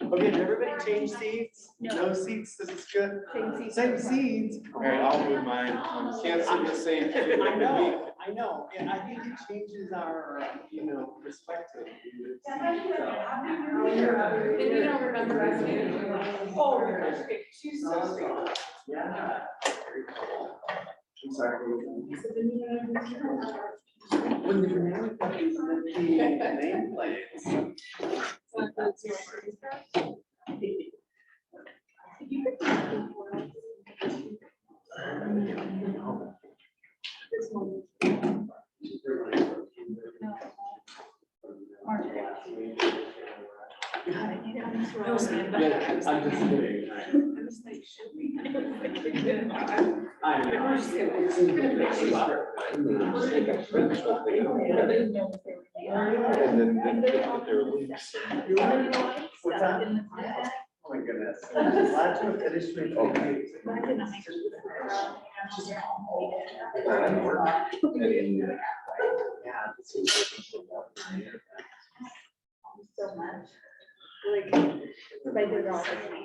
Okay, did everybody change seats? No seats, this is good. Same seats. All right, I'll move mine. Can't see the same. I know, and I think it changes our, perspective. Then you don't remember us. Oh, she's so sweet. Yeah. I'm sorry. When the nameplates. I'm just kidding. I know. And then there are leaks. What's that? Oh my goodness. Glad to have finished with you. Yeah. So much. Like, if I did it all with me.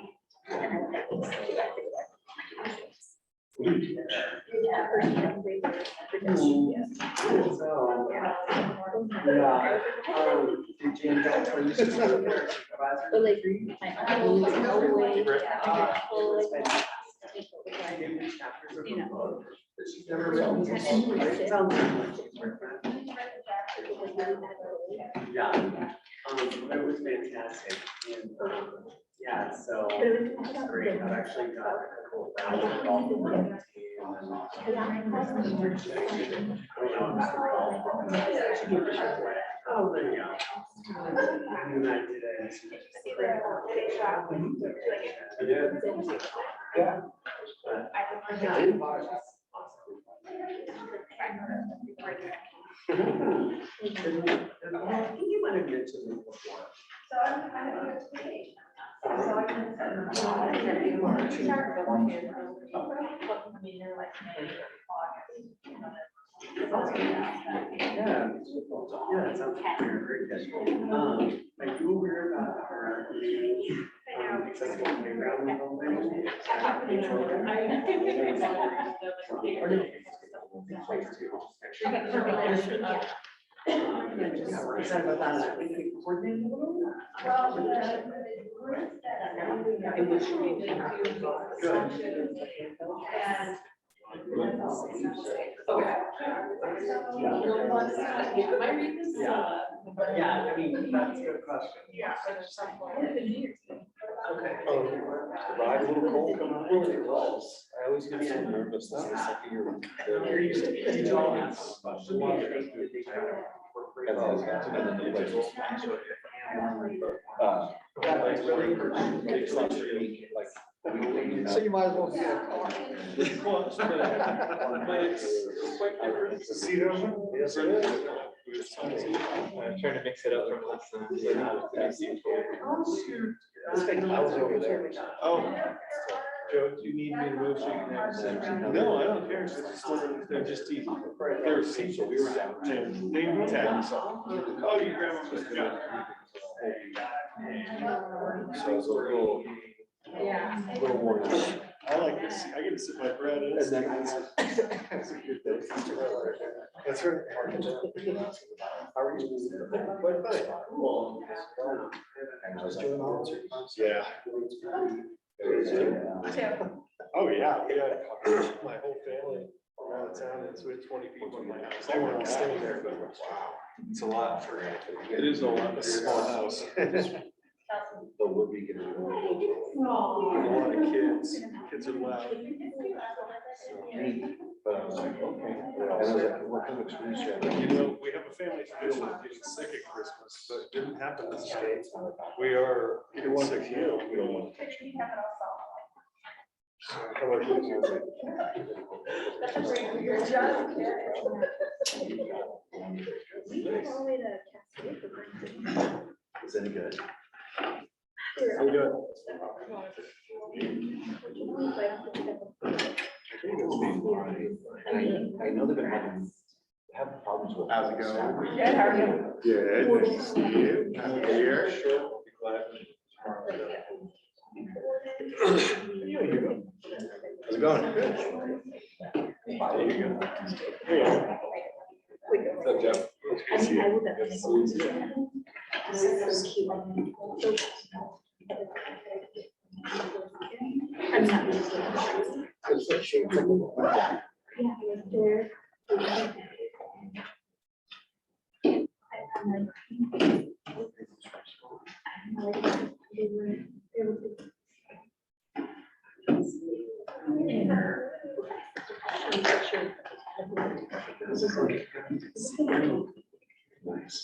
Yeah, first time they were production, yes. So, Yeah. did you end up when you should be their supervisor? But like, I no way. You know. But she's never written. It sounds yeah. It was fantastic. And, yeah, so it's great. I've actually got a cool basketball team. Oh, there you go. And I did it. I did. Yeah. I think you might have mentioned it before. So I'm kind of here today. So I can send them. Yeah, it sounds very good. I do aware about our accessible playground building. Yeah, we're excited about that. We can coordinate a little. Well, the group that Okay. Am I reading this? Yeah, I mean, that's a good question. Yeah. Okay. The ride a little cold coming out. Well, it was. I always get so nervous the second year. You're used to it. You all ask questions. And then the place. So you might as well get a car. But it's quite different. See them? Yes, it is. I'm trying to mix it up from last time. I was over there. Oh, Joe, do you need me to move so you can have a seat? No, I don't care. They're just easy. They're seats, so we were down. Name tags. Oh, you grab them. So it's a little. Yeah. Little more. I like this. I get to sit my bread in. And then that's right. How are you? Quite fine. Cool. Yeah. Oh, yeah, we had my whole family around town, and so we had 20 people in my house. They weren't all staying there, but wow, it's a lot for it. It is a lot. It's a small house. The Libby can do A lot of kids are loud. But I was like, okay. And I was like, what kind of experience you have? We have a family tradition of getting sick at Christmas, but it didn't happen this day. We are, it was a kid, we don't want to touch it. How about you? Is any good? How you doing? I know they've been having, have problems How's it going? Good, how are you? Good, nice to see you. Happy New Year. How's it going? Good. There you go. What's up, Jeff? I mean, I would definitely. I'm not used to it. Yeah, I was there. Nice.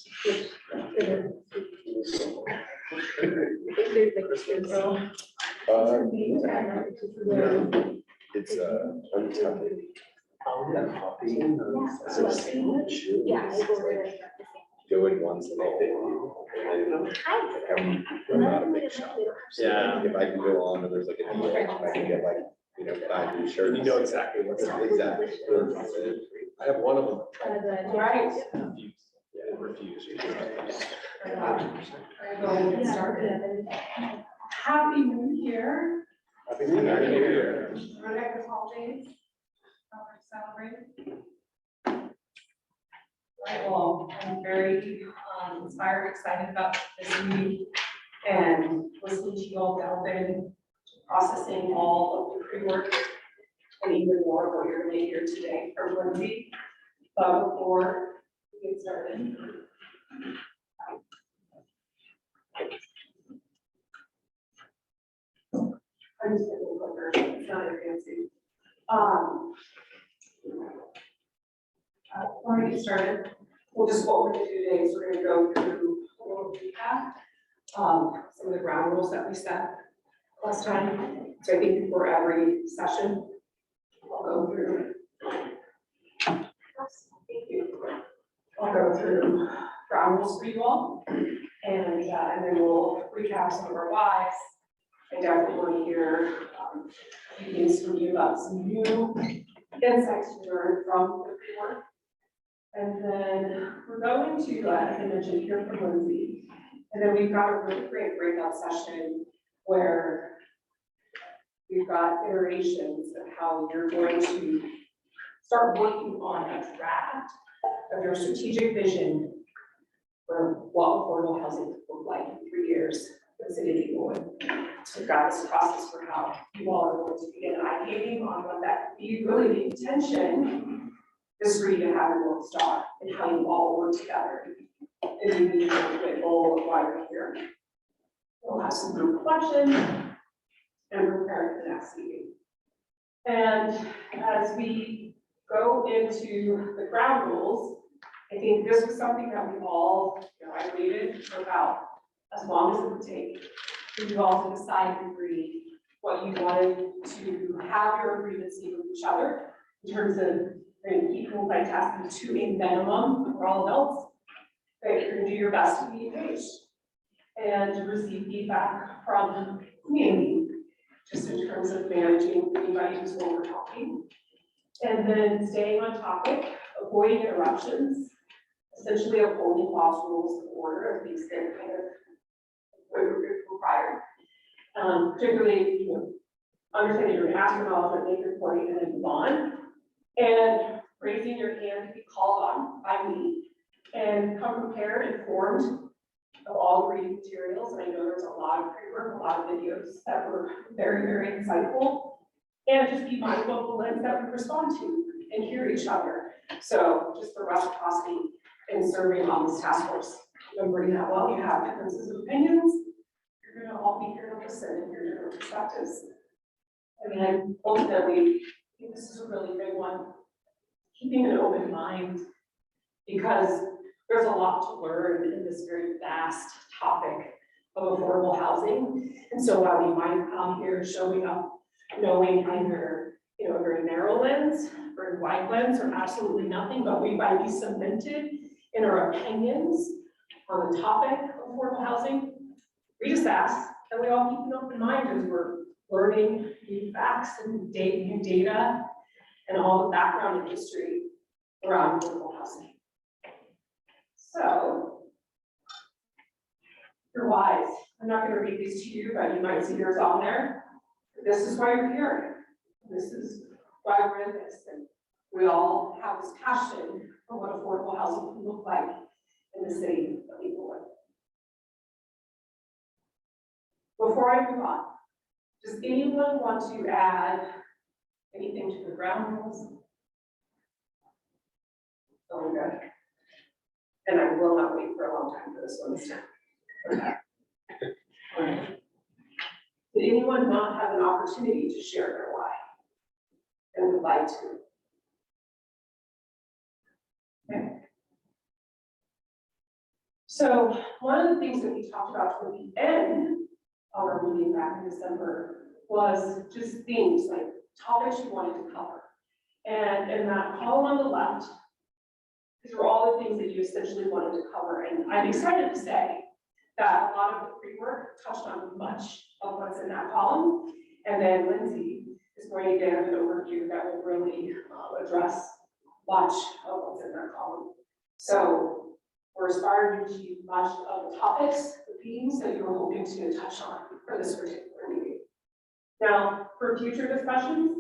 It's untucked. Is it a sandwich? Yeah, I go there. Do it once in a while. I'm not a big shopper. So Yeah. if I can go on and there's like a deal, I can get like, 5 new shirts. You know exactly what's Exactly. I have one of them. Right. Refuse. Happy New Year. Happy New Year. Our next holidays. Celebrate. Right, well, I'm very inspired, excited about this meeting and listening to you all delve in, processing all of the pre-work and even more of what you're going to hear today from Lindsey. But before we get started. I'm just going to go over, it's not very fancy. Before we get started, we'll just what we're going to do today is we're going to go through a little recap, some of the ground rules that we set last time. So I think before every session, I'll go through. I'll go through ground rules for you all, and then we'll recap some of our whys. I definitely want to hear things from you about some new insights to learn from the pre-work. And then we're going to, as I mentioned, hear from Lindsey. And then we've got a really great breakout session where we've got iterations of how you're going to start working on a draft of your strategic vision for what affordable housing would look like in 3 years for the city of Englewood. So we've got this process for how you all are going to begin ideating on what that could be. Really the intention is for you to have a North Star and how you all work together and you meet the goal of why you're here. We'll have some group reflection and prepare for the next meeting. And as we go into the ground rules, I think this was something that we all, I waited for about as long as it would take for you all to decide and agree what you wanted to have your agreements be with each other in terms of you're going to keep multitasking to a minimum for all adults, that you're going to do your best to be engaged and to receive feedback from the community, just in terms of managing anybody who's over talking. And then staying on topic, avoiding interruptions, essentially upholding clause rules of order, at least they're kind of required. Particularly, understanding you're going to ask your knowledge, make your point, and then move on. And raising your hand to be called on by me, and come prepared, informed of all the reading materials. And I know there's a lot of pre-work, a lot of videos that were very, very insightful. And just be mindful of the lens that we respond to and hear each other. So just for reciprocity in serving on this task force. Remembering that while you have differences of opinions, you're going to all be here to listen and hear different perspectives. I mean, ultimately, I think this is a really big one. Keeping an open mind, because there's a lot to learn in this very vast topic of affordable housing. And so while we might come here showing up knowing either a very narrow lens, very wide lens, or absolutely nothing, but we might be cemented in our opinions on the topic of affordable housing. We just ask that we all keep an open mind as we're learning new facts and new data and all the background and history around affordable housing. So, your whys. I'm not going to read these to you, but you might see yours on there. This is why you're here. This is why we're in this. And we all have this passion for what affordable housing can look like in the city of Englewood. Before I move on, does anyone want to add anything to the ground rules? Oh, good. And I will not wait for a long time for this one this time. Okay. All right. Did anyone not have an opportunity to share their why and would like to? Okay. So one of the things that we talked about toward the end of our meeting back in December was just things like topics you wanted to cover. And in that column on the left, these were all the things that you essentially wanted to cover. And I'm excited to say that a lot of the pre-work touched on much of what's in that column. And then Lindsey is going to give an overview that will really address much of what's in that column. So we're aspiring to achieve much of the topics, the themes that you were hoping to touch on for this particular meeting. Now, for future discussions,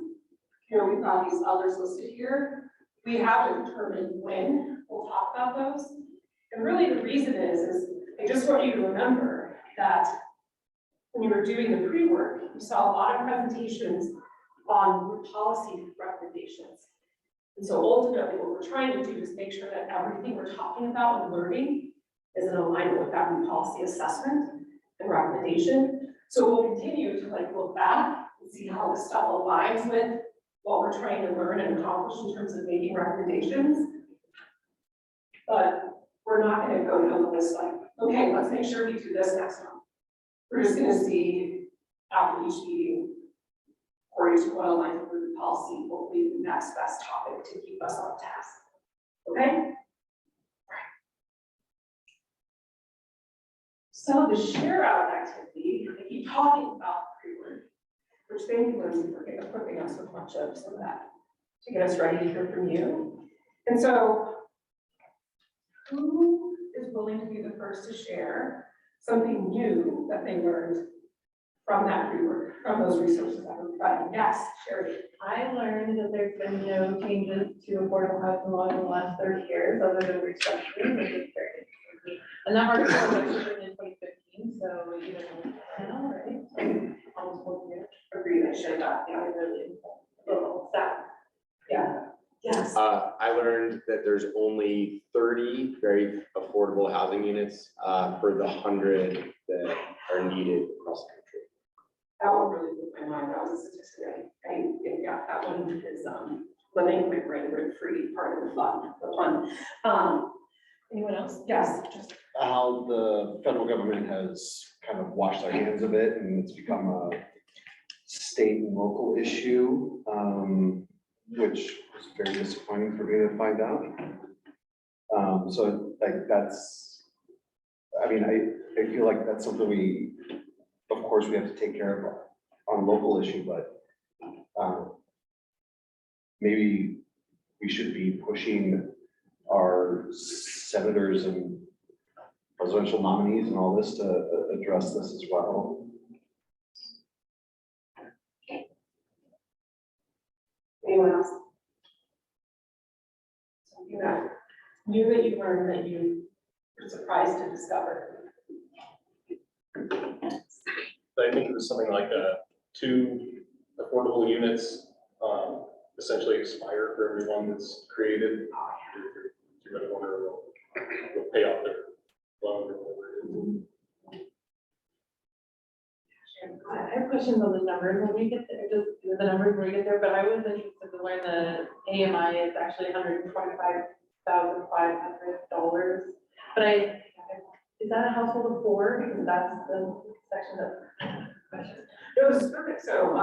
we've got these others listed here. We have to determine when we'll talk about those. And really the reason is I just want you to remember that when you were doing the pre-work, you saw a lot of presentations on policy recommendations. And so ultimately what we're trying to do is make sure that everything we're talking about and learning is in alignment with that new policy assessment and recommendation. So we'll continue to look back and see how this stuff aligns with what we're trying to learn and accomplish in terms of making recommendations. But we're not going to go down the list like, okay, let's make sure we do this next month. We're just going to see after each meeting, according to what aligns with the policy, what will be the next best topic to keep us on task. Okay? So the share out activity, I keep talking about pre-work, which thank you, Lindsey, for equipping us with much of some of that to get us ready to hear from you. And so, who is willing to be the first to share something new that they learned from that pre-work, from those resources that were provided? Yes, Sherry. I learned that there's been no changes to affordable housing law in the last 30 years, other than restructuring, which is very interesting. And that article was actually written in 2015, so you know, now, right? So, almost 4 years. Agreed, I should have, Really little stuff. yeah. Yes. I learned that there's only 30 very affordable housing units for the 100 that are needed across the country. That one really blew my mind. That was a statistic. Yeah, that one is living with rent-free part of the fund. Anyone else? Yes, just How the federal government has kind of washed their hands of it and it's become a state and local issue, which was very disappointing for me to find out. So like that's, I mean, I feel like that's something we, of course, we have to take care of on a local issue, but maybe we should be pushing our senators and presidential nominees and all this to address this as well. anyone else? Something that new that you learned that you were surprised to discover. I think it was something like 2 affordable units essentially expire for everyone that's created. You're going to wonder will pay off their loan or whatever it is. I have questions on the numbers when we get there, just the numbers when we get there, but I was interested to learn the AMI is actually $125,500. But is that a household of 4? Because that's the section of questions. No, this is perfect. So,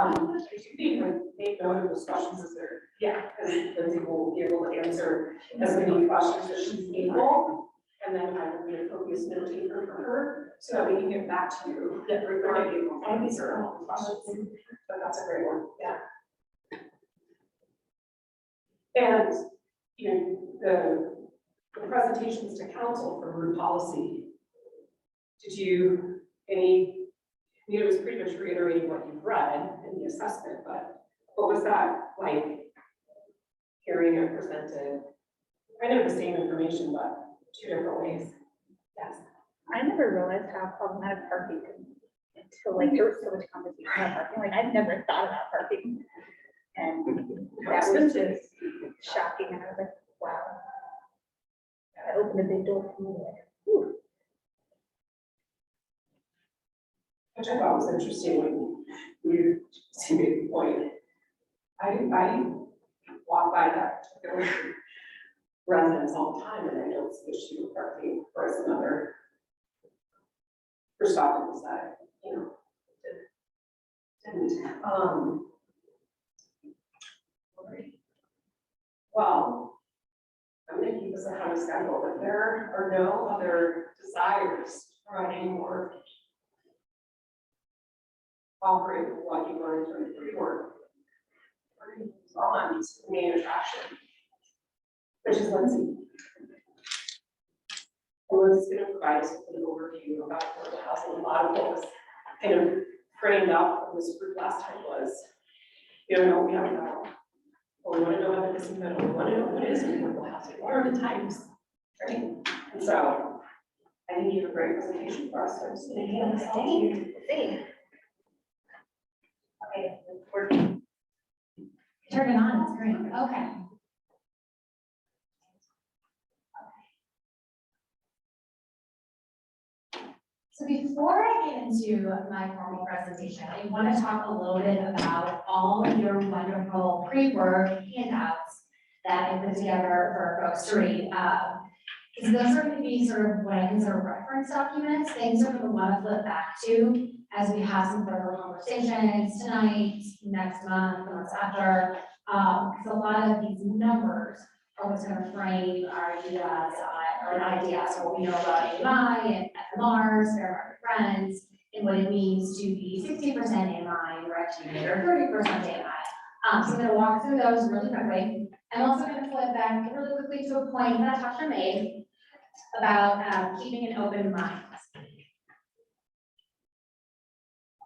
if you can make note of those questions as they're, because Lindsey will be able to answer as many questions as she's able. And then I will be a copious note taker for her, so that we can get back to you. Yeah, regarding answer all the questions. But that's a great one, yeah. And, the the presentations to council for root policy, did you, I mean, it was pretty much reiterating what you've read in the assessment, but what was that like hearing and presented? Kind of the same information, but two different ways. Yes. I never realized how problematic parking is until like there was so much conversation about parking. Like I've never thought about parking. And that was just shocking. And I was like, wow. I opened a big door for me. Like, whew. Which I thought was interesting when you made the point. I walk by that particular residence all the time and I don't see issue with parking, whereas another perspective is that, you know, didn't. Well, I'm gonna keep this on a schedule, but there are no other desires to provide any more offering what you learned from the pre-work. On the main attraction, which is Lindsey. And Lindsey's going to provide us with an overview about affordable housing. A lot of what was kind of framed up in this group last time was, we don't know, we don't know. Well, we want to know whether this is middle, we want to know what is affordable housing, what are the types, right? And so I think you have a great presentation for us. So I'm just going to hand this all to you. See. Okay, we're turn it on, it's green, okay. So before I get into my formal presentation, I want to talk a little bit about all of your wonderful pre-work handouts that I put together for folks to read. Because those are going to be sort of what I consider reference documents, things that we're going to want to flip back to as we have some further conversations tonight, next month, the months after. Because a lot of these numbers are what's going to frame our ideas, so what we know about AMI and FMRs, fair market rents, and what it means to be 60% AMI or achievable or 30% AMI. So I'm going to walk through those really quickly. I'm also going to flip back really quickly to a point that Tasha made about keeping an open mind.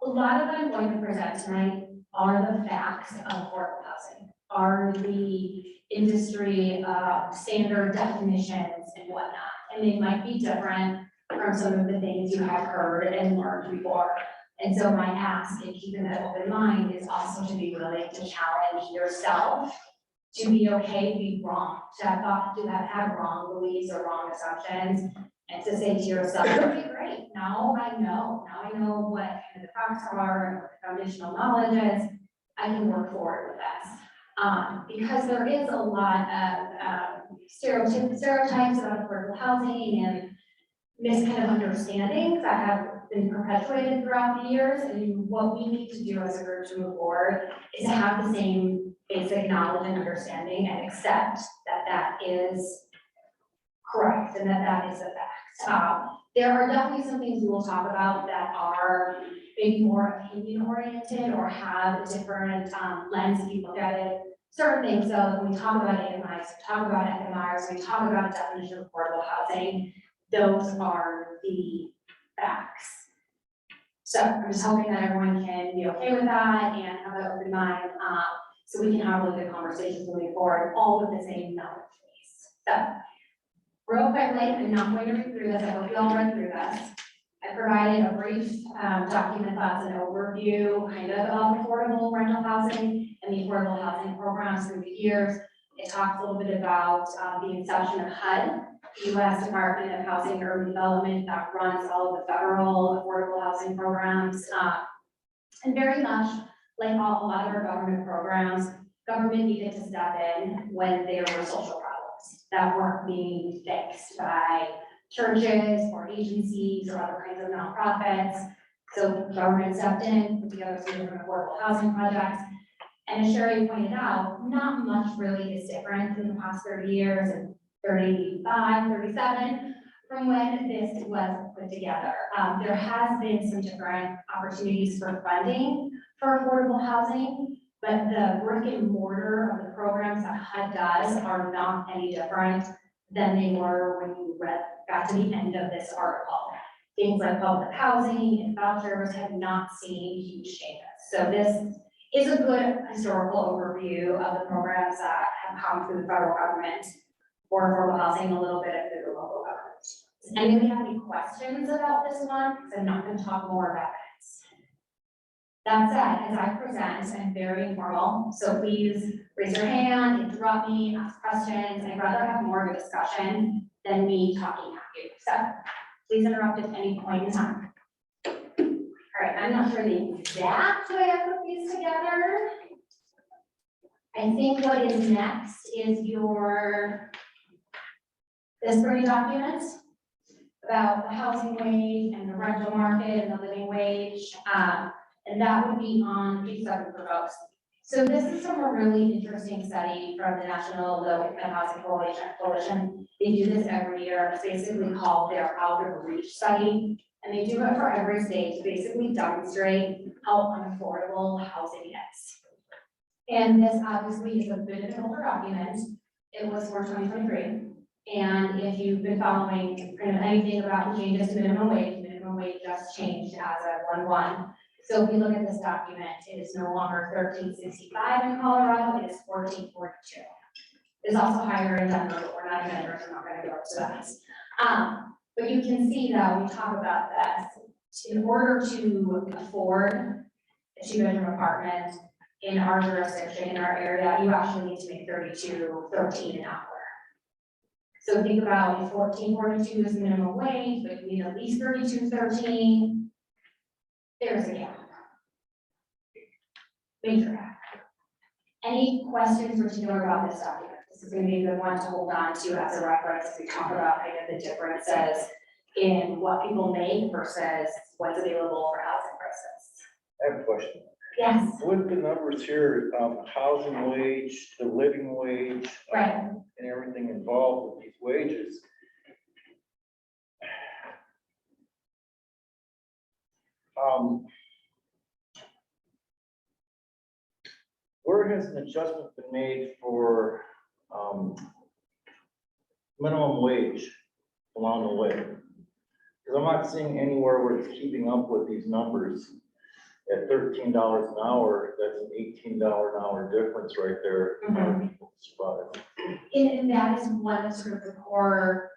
A lot of what I'm going to present tonight are the facts of affordable housing, are the industry standard definitions and whatnot. And they might be different from some of the things you have heard and learned before. And so my ask in keeping that open mind is also to be willing to challenge yourself, to be okay to be wrong, to have wrong beliefs or wrong assumptions, and to say to yourself, okay, great, now I know what kind of the facts are and what the foundational knowledge is. I can work forward with this. Because there is a lot of stereotypes about affordable housing and kind of understandings that have been perpetuated throughout the years. And what we need to do as a group to move forward is to have the same basic knowledge and understanding and accept that that is correct and that that is a fact. There are definitely some things we will talk about that are maybe more opinion oriented or have a different lens if you look at it. Certain things, so when we talk about AMIs, we talk about FMRs, we talk about definition of affordable housing, those are the facts. So I'm just hoping that everyone can be okay with that and have an open mind, so we can have really good conversations moving forward, all with the same knowledge base. So real quickly, I'm not going to read through this, I hope you all read through this. I provided a brief document that's an overview kind of affordable rental housing and the affordable housing programs through the years. It talks a little bit about the inception of HUD, the U.S. Department of Housing and Urban Development, that runs all of the federal affordable housing programs. And very much like a lot of our government programs, government needed to step in when there were social problems that weren't being fixed by churches or agencies or other kinds of nonprofits. So government stepped in, put together some different affordable housing projects. And as Sherry pointed out, not much really is different in the past 30 years and 35, 37 from when this was put together. There has been some different opportunities for funding for affordable housing, but the brick and mortar of the programs that HUD does are not any different than they were when you got to the end of this article. Things like public housing and vouchers have not seen huge changes. So this is a good historical overview of the programs that have come through the federal government for affordable housing, a little bit of the local government. Does anybody have any questions about this one? Because I'm not going to talk more about it. That said, as I present, I'm very informal, so please raise your hand, interrupt me, ask questions. I'd rather have more of a discussion than me talking at you. So please interrupt at any point in time. All right, I'm not sure the exact way I put these together. I think what is next is this pretty document about the housing wage and the rental market and the living wage. And that would be on page 7 for folks. So this is from a really interesting study from the National Low Income Housing Coalition. They do this every year. It's basically called their Out of Reach study. And they do it for every state to basically demonstrate how unaffordable housing is. And this obviously is a bit of an older document. It was for 2023. And if you've been following kind of anything about the changes to minimum wage just changed as of 1/1. So if you look at this document, it is no longer $13.65 in Colorado, it is $14.42. It's also higher in Denver, but we're not even, I'm not gonna go to that. But you can see that we talk about this. In order to afford a 2-bedroom apartment in our jurisdiction, in our area, you actually need to make $32.13 an hour. So think about if $14.42 is minimum wage, but you need at least $32.13. There's a gap. Major gap. Any questions particular about this document? This is going to be a good one to hold on to as a reference as we talk about kind of the differences in what people make versus what's available for housing prices. I have a question. Yes. With the numbers here, housing wage, the living wage, Right. and everything involved with these wages. Where has an adjustment been made for, minimum wage along the way? Because I'm not seeing anywhere where it's keeping up with these numbers. At $13 an hour, that's an $18 an hour difference right there. And that is one of sort of the core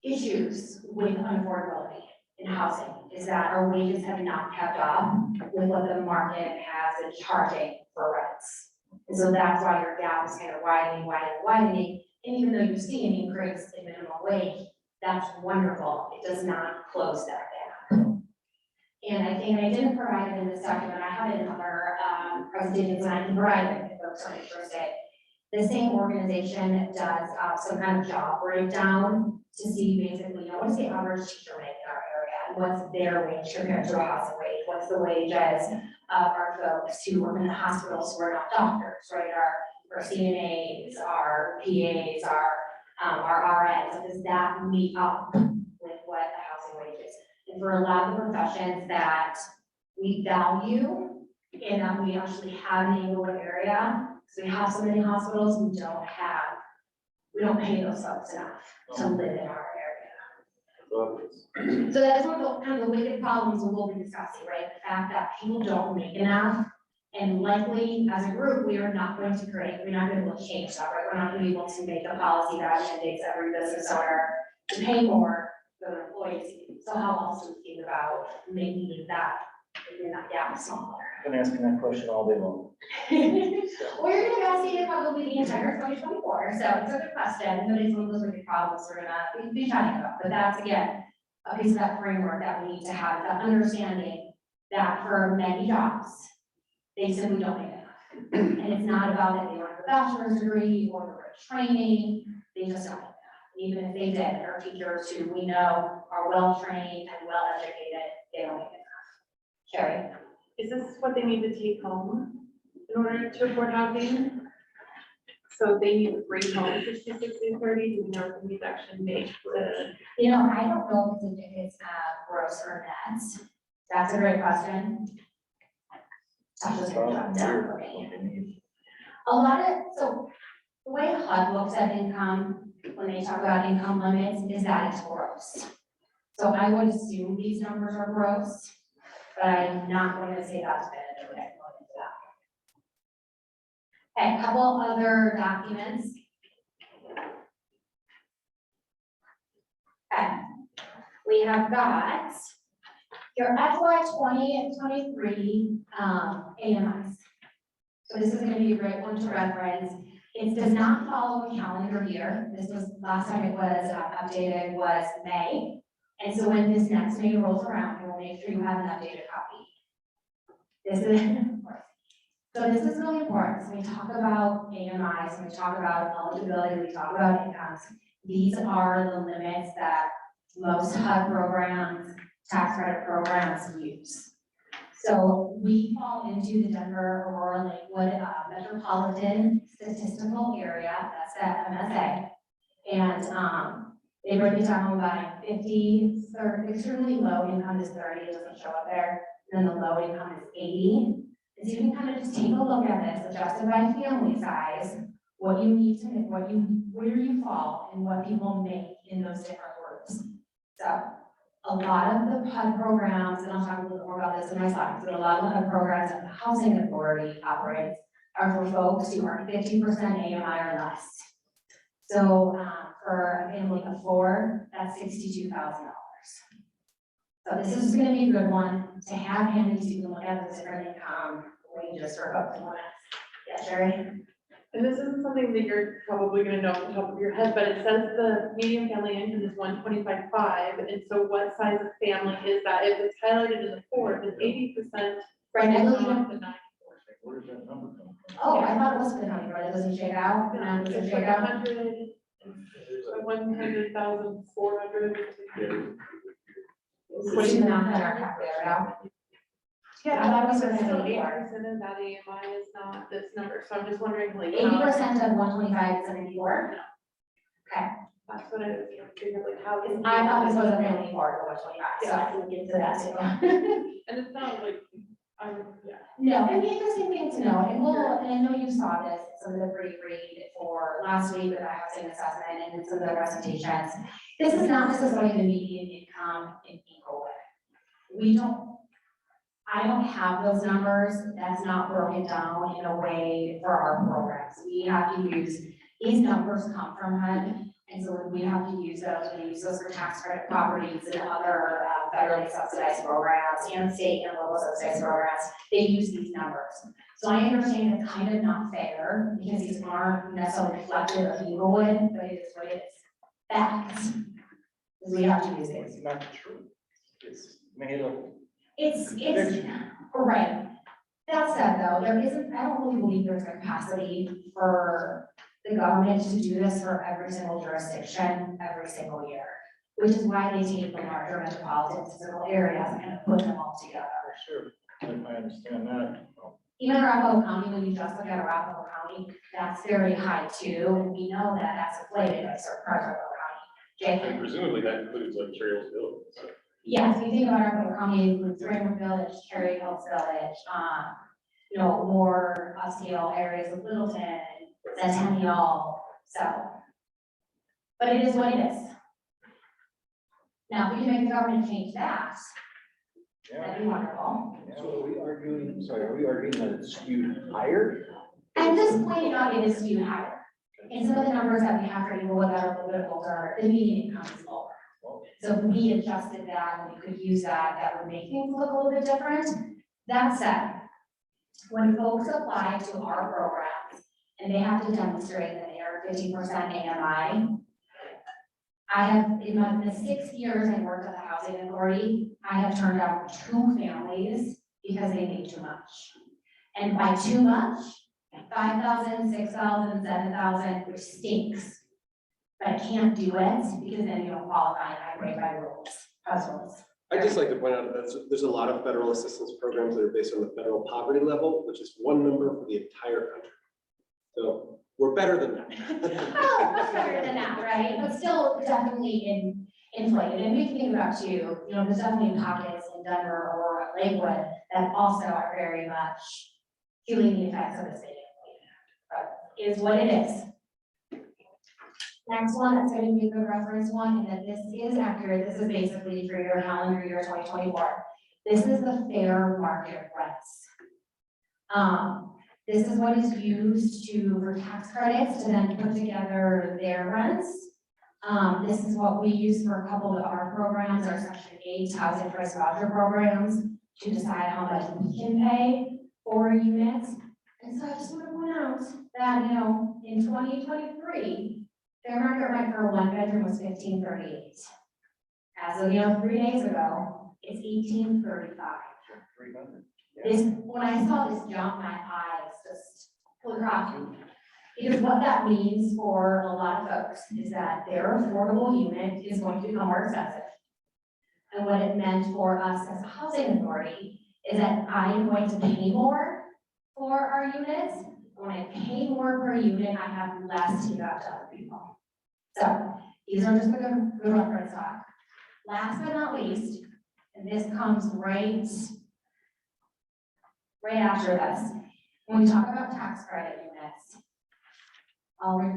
issues with unaffordability in housing, is that our wages have not kept up with what the market has been charging for rents. And so that's why your gap is kind of widening. And even though you see an increase in minimum wage, that's wonderful. It does not close that gap. And I think I didn't provide it in this document. I have it in other presentations, and I can provide it if folks are interested. The same organization does some kind of job breakdown to see basically, what is the average teacher make in our area? And what's their wage compared to a housing wage? What's the wages of our folks who work in the hospitals who are not doctors, right? Our CNAs, our PAs, our RNs, does that meet up with what the housing wage is? And for a lot of the professions that we value and that we actually have in the Englewood area, because we have so many hospitals, we don't pay those folks enough to live in our area. So that's one of the kind of the wicked problems we'll be discussing, right? The fact that people don't make enough, and likely as a group, we're not going to be able to change that, right? We're not going to be able to make a policy that mandates every business owner to pay more for their employees. So how else do we think about making that gap smaller? I've been asking that question all day long. We're gonna be asking it probably the entire 2024, so it's a good question. Nobody's one of those wicked problems we're gonna be chatting about, but that's again, a piece of that framework that we need to have, that understanding that for many jobs, they simply don't make enough. And it's not about that they don't have a bachelor's degree or the right training, they just don't make enough. Even if they did, our teachers who we know are well-trained and well-educated, they don't make enough. Sherry? Is this what they need to take home in order to afford housing? So they need to bring home 66 and 30, do we know if we actually make the? I don't know if it's gross or net. That's a great question. That's just gonna drop down for me. So the way HUD looks at income when they talk about income limits is that it's gross. So I would assume these numbers are gross, but I'm not going to say that's definitive. I can look into that. Okay, a couple other documents. Okay, we have got your FY 2023 AMIs. So this is going to be a great one to reference. It does not follow a calendar year. This was, last time it was updated was May. And so when this next May rolls around, we'll make sure you have an updated copy. This is, so this is really important. So we talk about AMIs, we talk about eligibility, we talk about incomes. These are the limits that most HUD programs, tax credit programs use. So we fall into the Denver, Aurora, Lakewood metropolitan statistical area, that's that MSA. And they break it down by 50, extremely low income is 30, it doesn't show up there. And then the low income is 80. And so you can kind of just take a look at this, adjusted by family size, what you need to make, where you fall and what people make in those different groups. So a lot of the HUD programs, and I'll talk a little more about this in my slides, but a lot of the HUD programs that the Housing Authority operates are for folks who are 50% AMI or less. So for a family of 4, that's $62,000. So this is gonna be a good one to have handy so you can look at the different income ranges for folks. Yeah, Sherry? And this isn't something that you're probably gonna know off the top of your head, but it says the median family income is 125.5, and so what size of family is that? If it's highlighted in the 4, then 80%. Right, I believe of it. the 9. Where does that number come from? Oh, I thought it was the number, it doesn't shake out, and it doesn't It's shake like out. 100,400. What do you not have our calculator out? Yeah, I thought it was but gonna still be 80% of that AMI is not this number, so I'm just wondering like. 80% of 125 is 74. Okay, That's what I was figuring, like how. I thought this was a family for 125, so I can look into that too. And it's not like, yeah. No, it'd be an interesting thing to know, and I know you saw this, in some of the pre-read for last week with the housing assessment and in some of the presentations. This is not necessarily the median income in Englewood. I don't have those numbers, that's not broken down in a way for our programs. We have to use, these numbers come from HUD, and so we have to use those, we use those for tax credit properties and other federally subsidized programs and state and local subsidized programs. They use these numbers. So I understand it's kind of not fair because these aren't necessarily reflective of Englewood, but it is what it is. Facts. We have to use it. It's not true. It's made up. It's, right. That said though, there isn't, I don't really believe there's capacity for the government to do this for every single jurisdiction, every single year. Which is why they take the larger metropolitan statistical areas and put them all together. Sure, I understand that. Even Arapahoe County, when you just look at Arapahoe County, that's very high too, and we know that that's inflated by certain parts of Arapahoe County. And Jake? presumably that includes like Cheryl's Village, so. Yes, we think about Arapahoe County, it includes Raymond Village, Cherry Hills Village, more upscale areas of Littleton, Centennial, so. But it is what it is. Now, if we can make the government change that, that'd be wonderful. So are we arguing that it's skewed higher? I'm just pointing out it is skewed higher. And some of the numbers that we have for Englewood that are a little bit older, the median income is lower. So if we adjusted that, and we could use that, that would make things look a little bit different. That said, when folks apply to our programs and they have to demonstrate that they are 50% AMI, I have, in the 6 years I worked at the Housing Authority, I have turned down 2 families because they made too much. And by too much, 5,000, 6,000, 7,000, which stinks. But I can't do it because then you don't qualify and I break my rules, house rules. I'd just like to point out that there's a lot of federal assistance programs that are based on the federal poverty level, which is one number for the entire country. So we're better than that. Oh, much better than that, right? But still definitely inflated. And we can think about too, there's definitely pockets in Denver or Lakewood that also are very much feeling the effects of the state. But it is what it is. Next one, that's going to be a good reference one, and that this is accurate. This is basically for your calendar year 2024. This is the fair market rents. This is what is used for tax credits to then put together their rents. This is what we use for a couple of our programs, our Section 8 housing price voucher programs, to decide how much we can pay for a unit. And so I just want to point out that, in 2023, fair market rent for a one bedroom was $1,538. As of, 3 days ago, it's $1,835. 300. When I saw this jump, my eyes just flew across. Because what that means for a lot of folks is that their affordable unit is going to become more expensive. And what it meant for us as a housing authority is that I am going to pay more for our units. When I pay more per unit, I have less to give out to other people. So these are just the good reference talk. Last but not least, and this comes right after this, when we talk about tax credit units,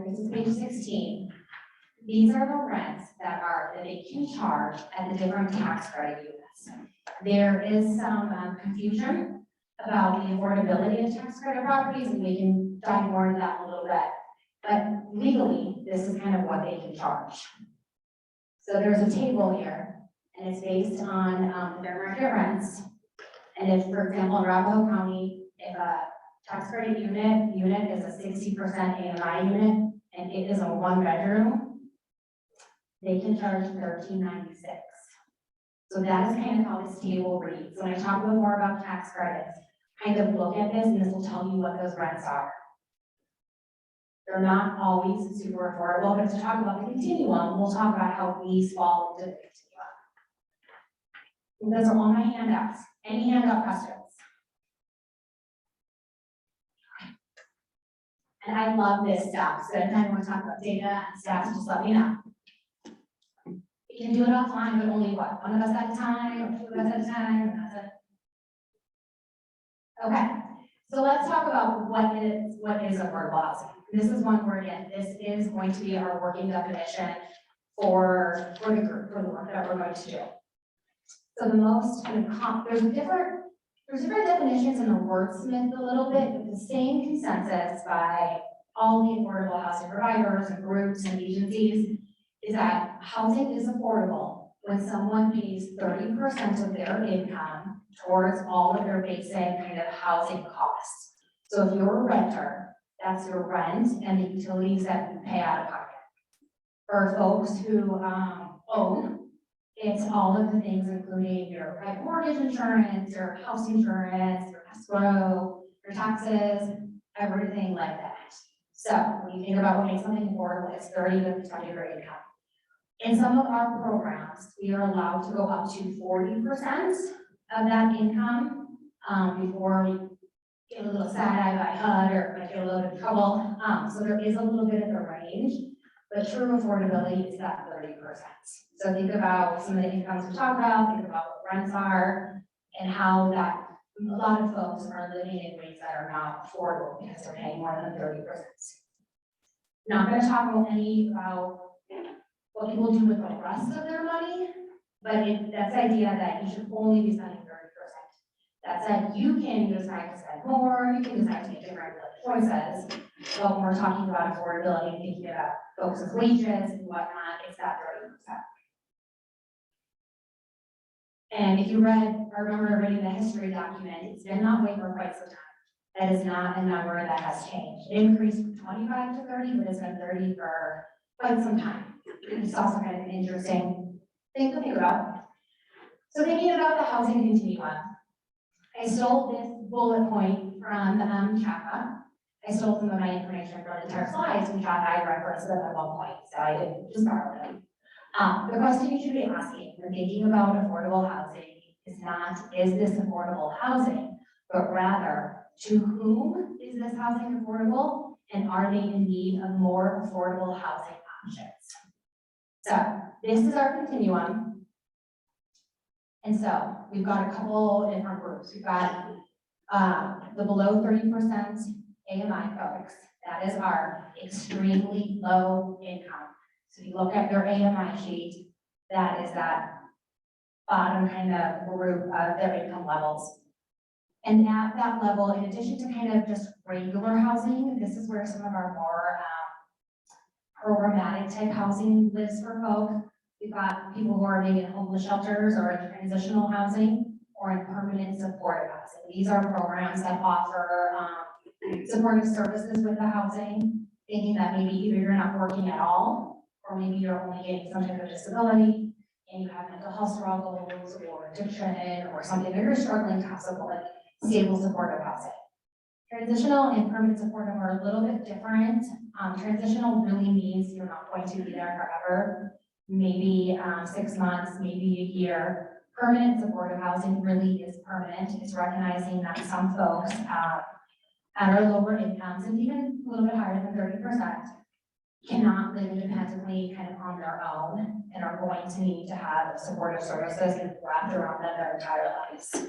this is page 16. These are the rents that they can charge at the different tax credit units. There is some confusion about the affordability of tax credit properties, and we can dive more into that in a little bit. But legally, this is kind of what they can charge. So there's a table here, and it's based on fair market rents. And if, for example, in Arapahoe County, if a tax credit unit is a 60% AMI unit, and it is a one bedroom, they can charge $13.96. So that is kind of how this table reads. When I talk a little more about tax credits, kind of look at this, and this will tell you what those rents are. They're not always super affordable, but to talk about the continuum, we'll talk about how these fall into the continuum. And those are all my handouts. Any handout questions? And I love this stuff, so anytime you want to talk about data and stats, just let me know. You can do it offline, but only what? One of us at a time, or two of us at a time, and that's it. Okay, so let's talk about what is affordable housing. This is one where, again, this is going to be our working definition for the group, for the work that we're going to do. So the most kind of there's different definitions in the wordsmith a little bit, but the same consensus by all the affordable housing providers and groups and agencies is that housing is affordable when someone pays 30% of their income towards all of their basic kind of housing costs. So if you're a renter, that's your rent and the utilities that you pay out of pocket. For folks who own, it's all of the things, including your private mortgage insurance, your house insurance, your escrow, your taxes, everything like that. So when you think about what makes something affordable, it's 30% of your income. In some of our programs, we are allowed to go up to 40% of that income before we get a little side-eye by HUD or might get a little bit of trouble. So there is a little bit of a range, but true affordability is that 30%. So think about some of the incomes we talked about, think about what rents are, and how that a lot of folks are living in ways that are not affordable because they're paying more than 30%. Not going to talk about what people do with the rest of their money, but that's the idea that you should only be spending 30%. That said, you can decide to spend more, you can decide to make different choices. But when we're talking about affordability and thinking about folks' wages and whatnot, it's that 30%. And if you remember reading the history document, it's been that way for quite some time. That is not a number that has changed. It increased from 25 to 30, but it's been 30 for quite some time. It's also kind of an interesting thing to think about. So thinking about the housing continuum, I stole this bullet point from CHAPA. I stole some of my information from the entire slides from CHAPA. I referenced them at one point, so I didn't just borrow them. The question you should be asking when thinking about affordable housing is not, is this affordable housing, but rather, to whom is this housing affordable, and are they in need of more affordable housing options? So this is our continuum. And so we've got a couple different groups. We've got the below 30% AMI folks. That is our extremely low income. So if you look at your AMI sheet, that is that bottom kind of group of their income levels. And at that level, in addition to kind of just regular housing, this is where some of our more programmatic type housing lives for folk. We've got people who are maybe in homeless shelters or in transitional housing or in permanent supportive housing. These are programs that offer supportive services with the housing, thinking that maybe either you're not working at all, or maybe you're only getting some type of disability, and you have mental health struggles or addiction or something that you're struggling to have stable supportive housing. Transitional and permanent supportive are a little bit different. Transitional really means you're not going to be there forever, maybe 6 months, maybe a year. Permanent supportive housing really is permanent. It's recognizing that some folks at our lower incomes and even a little bit higher than 30% cannot live independently kind of on their own and are going to need to have supportive services wrapped around them their entire lives.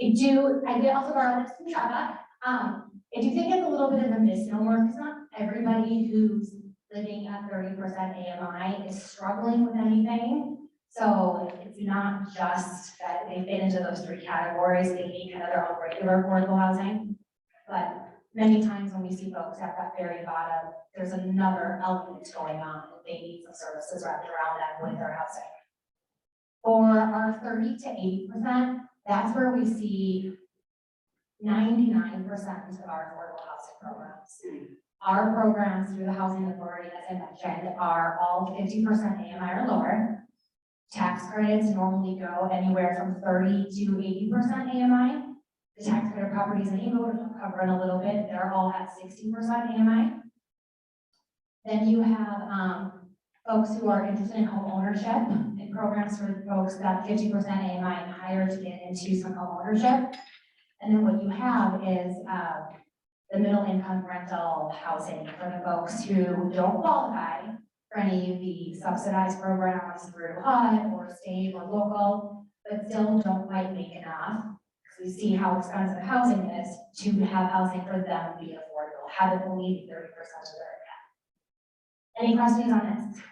I did also borrow this from Shaba. I do think it's a little bit of a misnomer because not everybody who's living at 30% AMI is struggling with anything. So it's not just that they fit into those 3 categories, they need kind of their own regular affordable housing. But many times when we see folks at that very bottom, there's another element going on. They need some services wrapped around them with their housing. For our 30 to 80%, that's where we see 99% of our affordable housing programs. Our programs through the Housing Authority, as I mentioned, are all 50% AMI or lower. Tax credits normally go anywhere from 30 to 80% AMI. The tax credit properties in Englewood, I'll cover in a little bit, they're all at 60% AMI. Then you have folks who are interested in home ownership and programs for folks that 50% AMI and higher to get into some home ownership. And then what you have is the middle income rental housing for the folks who don't qualify for any of the subsidized programs through HUD or state or local, but still don't quite make enough. Because we see how expensive housing is to have housing for them to be affordable, have it only 30% of their income. Any questions on this?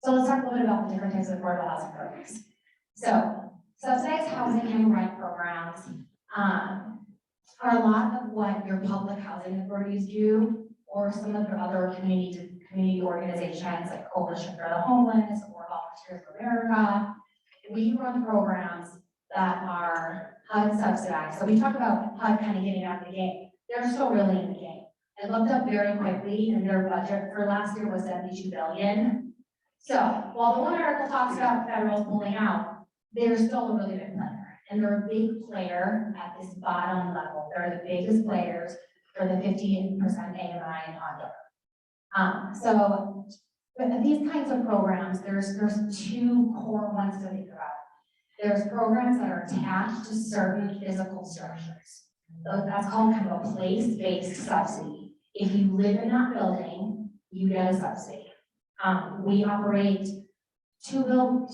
So let's talk a little bit about the different types of affordable housing programs. So subsidized housing and rent programs are a lot of what your public housing authorities do, or some of your other community organizations like Coalition for the Homeless or Volunteers for America. We run programs that are HUD subsidized. So we talk about HUD kind of getting out of the game. They're still really in the game. I looked up very quickly, and their budget for last year was $72 billion. So while the one article talks about federal pulling out, they're still a really big player. And they're a big player at this bottom level. They're the biggest players for the 15% AMI and under. So with these kinds of programs, there's 2 core ones to think about. There's programs that are attached to certain physical structures. So that's called kind of a place-based subsidy. If you live in that building, you get a subsidy. We operate 2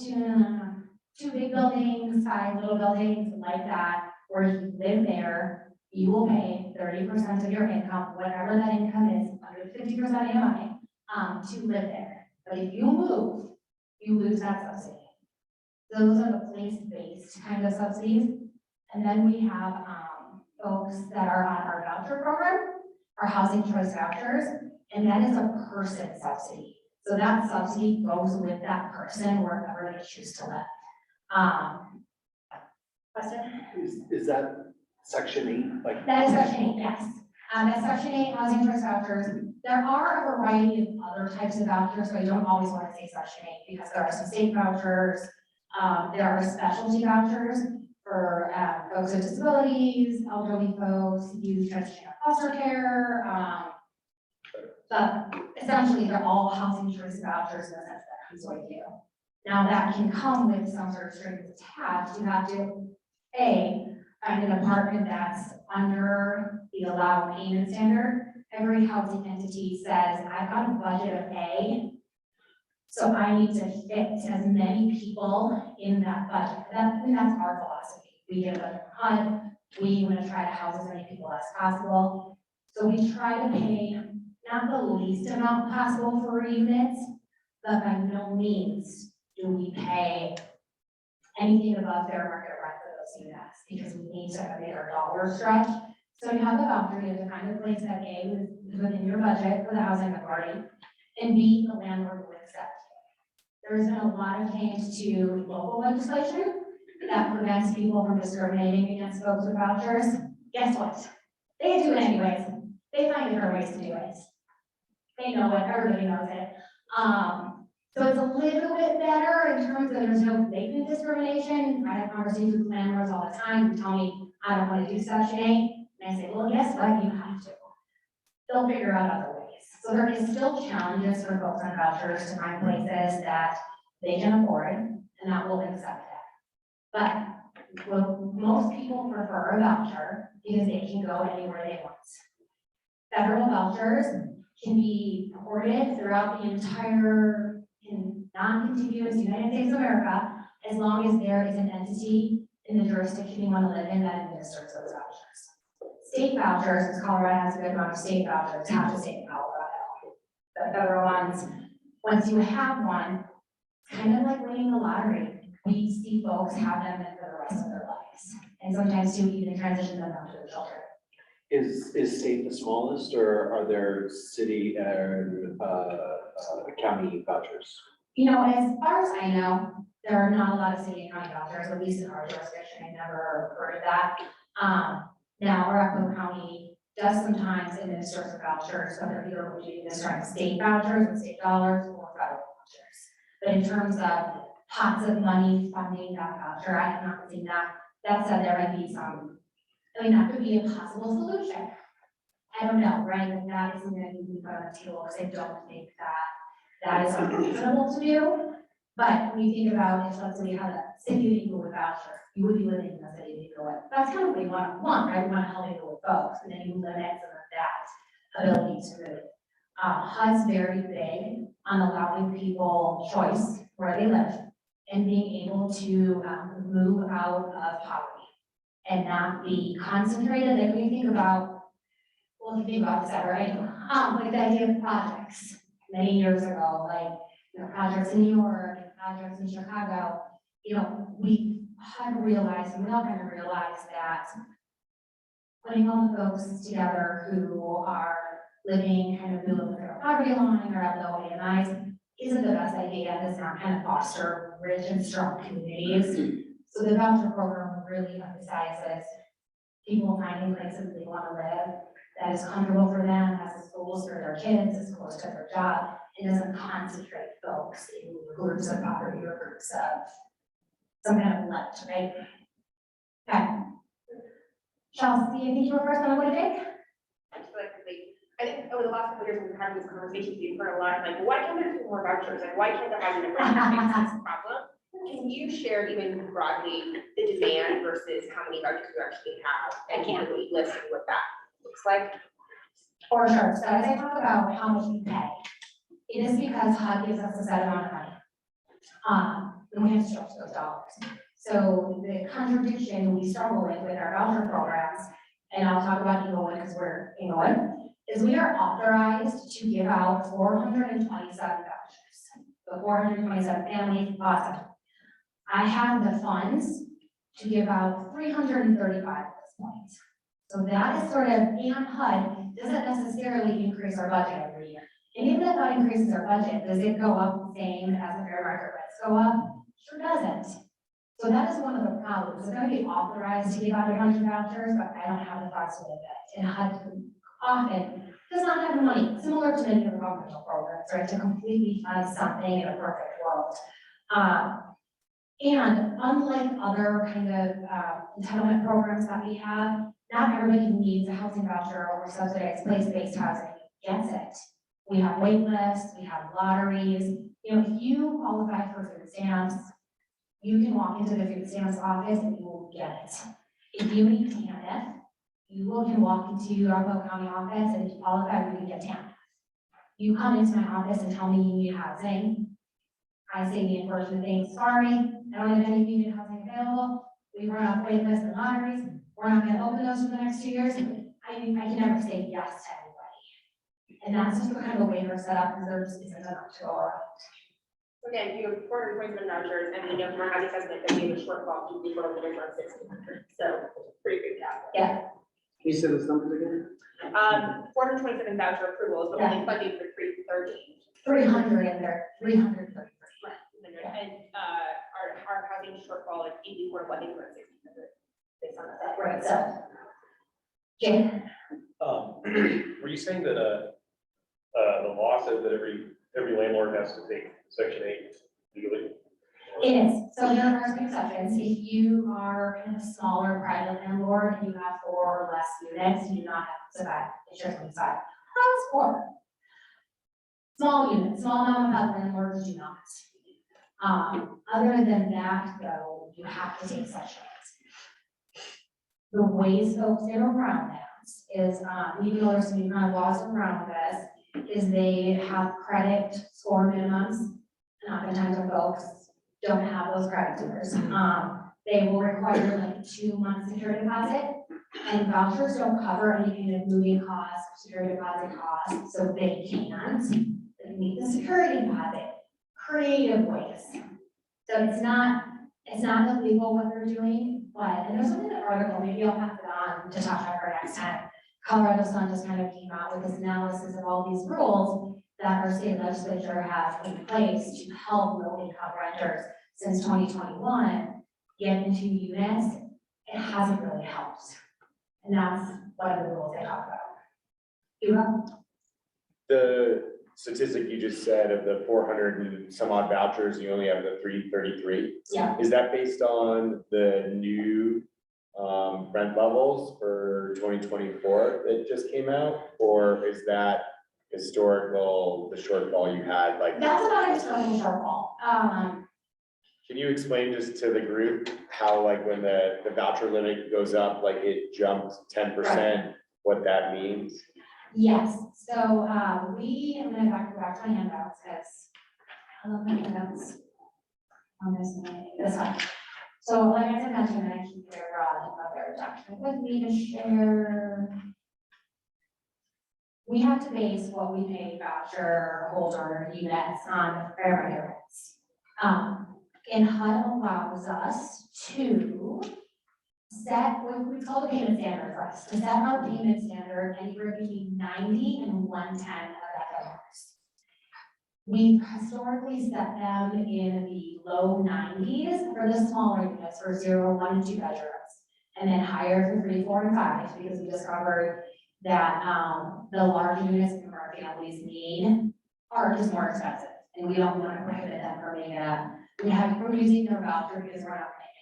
big buildings, 5 little buildings like that, where you live there, you will pay 30% of your income, whatever that income is, under 50% AMI, to live there. But if you move, you lose that subsidy. Those are the place-based kind of subsidies. And then we have folks that are on our voucher program, our housing choice vouchers, and that is a person subsidy. So that subsidy goes with that person wherever they choose to live. Question? Is that section 8? Like That is section 8, yes. That's section 8, housing choice vouchers. There are a variety of other types of vouchers, so I don't always want to say section 8 because there are some state vouchers. There are specialty vouchers for folks with disabilities, elderly folks, youth transition or foster care. But essentially, they're all housing choice vouchers in the sense that comes with you. Now that can come with some sort of strings attached. You have to, A, find an apartment that's under the allowed payment standard. Every housing entity says, I've got a budget of A, so I need to fit as many people in that budget. And that's our philosophy. We give a HUD, we want to try to house as many people as possible. So we try to pay not the least amount possible for units, but by no means do we pay anything above fair market rent for those units, because we need to make our dollars stretch. So you have a voucher, you have to find a place that A is within your budget for the housing authority, and B, the landlord will accept. There's been a lot of change to local legislation that prevents people from discriminating against folks with vouchers. Guess what? They do it anyways. They find different ways to do it. They know it, everybody knows it. So it's a little bit better in terms of there's no blatant discrimination. I have conversations with landlords all the time who tell me, I don't want to do Section 8. And I say, well, guess what? You have to. They'll figure out other ways. So there is still challenges for folks on vouchers to find places that they can afford and that will accept that. But well, most people prefer a voucher because they can go anywhere they want. Federal vouchers can be ported throughout the entire non-contiguous United States of America, as long as there is an entity in the jurisdiction you want to live in that administers those vouchers. State vouchers, because Colorado has a good amount of state vouchers, have to stay in Colorado. The federal ones, once you have one, it's kind of like winning the lottery. We see folks have them for the rest of their lives, and sometimes to even transition them out to their children. Is state the smallest, or are there city and county vouchers? You know, as far as I know, there are not a lot of city and county vouchers, at least in our jurisdiction. I never heard of that. Now, Arapahoe County does sometimes administer some vouchers, so they're either administering state vouchers with state dollars or federal vouchers. But in terms of pots of money funding that voucher, I have not seen that. That said, there might be some, I mean, that could be a possible solution. I don't know, right? Like that isn't going to be put on the table because I don't think that is unreasonable to do. But when you think about if, let's say you had a city of Englewood voucher, you would be living in the city of Englewood. That's kind of what you want, right? You want to help Englewood folks, and then you limit some of that ability to move. HUD's very big on allowing people choice where they live and being able to move out of poverty and not be concentrated. Like when you think about, well, if you think about this, right? Like the idea of projects many years ago, like, you know, projects in New York, projects in Chicago, you know, we had realized, and we all kind of realized that putting all the folks together who are living kind of below the poverty line or at low AMIs isn't the best idea. Does not kind of foster rich and strong communities. So the voucher program really emphasizes people finding places they want to live that is comfortable for them, has the schools for their kids, is close to their job. It doesn't concentrate folks in groups of poverty or groups of some kind of left, right? Okay. Chelsea, I think you were first on what do you think? I think over the last couple of years, we've had these conversations, we've heard a lot, like, why can't there be more vouchers, and why can't there have a problem? Can you share even broadly the demand versus how many vouchers you actually have, and can we listen what that looks like? For sure. So as I talk about how much we pay, it is because HUD gives us a set amount of money. And we have to stretch those dollars. So the contradiction we struggle with our voucher programs, and I'll talk about Englewood because we're Englewood, is we are authorized to give out 427 vouchers. So 427 families, awesome. I have the funds to give out 335 at this point. So that is sort of, and HUD doesn't necessarily increase our budget every year. And even if HUD increases our budget, does it go up the same as the fair market rents go up? Sure doesn't. So that is one of the problems. It's going to be authorized to give out a bunch of vouchers, but I don't have the funds to live it. And HUD often does not have the money, similar to many of the governmental programs, right, to completely fund something in a perfect world. And unlike other kind of entitlement programs that we have, not everybody who needs a housing voucher or subsidized place-based housing gets it. We have wait lists, we have lotteries. You know, if you qualify for food stamps, you can walk into the food stamps office and you will get it. If you need TANF, you can walk into Arapahoe County office, and if you qualify, you can get TANF. You come into my office and tell me you need housing. I say the unfortunate thing, sorry, I don't have any immediate housing available. We run off wait lists and lotteries. We're not gonna open those for the next 2 years. I can never say yes to everybody. And that's just kind of the way we're set up, because there just isn't enough to go around. So again, you have 427 vouchers, and we know from our housing assessment that we have a shortfall to be around 1,600, so pretty big gap. Yeah, Can you say those numbers again? 427 voucher approvals, but only funding for 313. 300 in there, 333. And our housing shortfall is 84, what is 1,600 based on that. Right, so. Jane? Were you saying that, the law says that every landlord has to take section 8 legally? It is, so there are some exceptions. If you are in a smaller private landlord and you have 4 or less units, you do not have to buy insurance side. That's 4. Small units, small mom and pop landlords do not. Other than that, though, you have to take section 8. The ways folks get around that is, even though there's some new kind of laws around this, is they have credit score minimums. And oftentimes our folks don't have those credit scores. They will require like a 2-month security deposit, and vouchers don't cover any kind of moving costs, security deposit costs, so they can't. They meet the security deposit creative ways. So it's not illegal what they're doing, but, and there's something in the article, maybe I'll pass it on to talk about her next time. Colorado Sun just kind of came out with this analysis of all these rules that our state legislature has in place to help low-income renters since 2021 get into units. It hasn't really helped. And that's one of the rules they talk about. Eva? The statistic you just said of the 400 and some odd vouchers, you only have the 333. Yeah. Is that based on the new rent levels for 2024 that just came out? Or is that historical, the shortfall you had? Like, That's about a historical shortfall. can you explain just to the group how, like, when the voucher limit goes up, like it jumped 10%, what that means? Yes, so I'm gonna go back to my handouts because I love my handouts on this one. So like I mentioned, I keep their another document with me to share. We have to base what we pay voucher holder units on fair market rents. And HUD allows us to set what we call the payment standard for us, to set our payment standard anywhere between 90 and 110 of FO. We've historically set them in the low 90s for the smaller units for 0, 1, and 2 bedrooms, and then higher for 3, 4, and 5, because we discovered that the large units that our families need are just more expensive, and we don't want to prohibit them from being we're using their voucher because we're not paying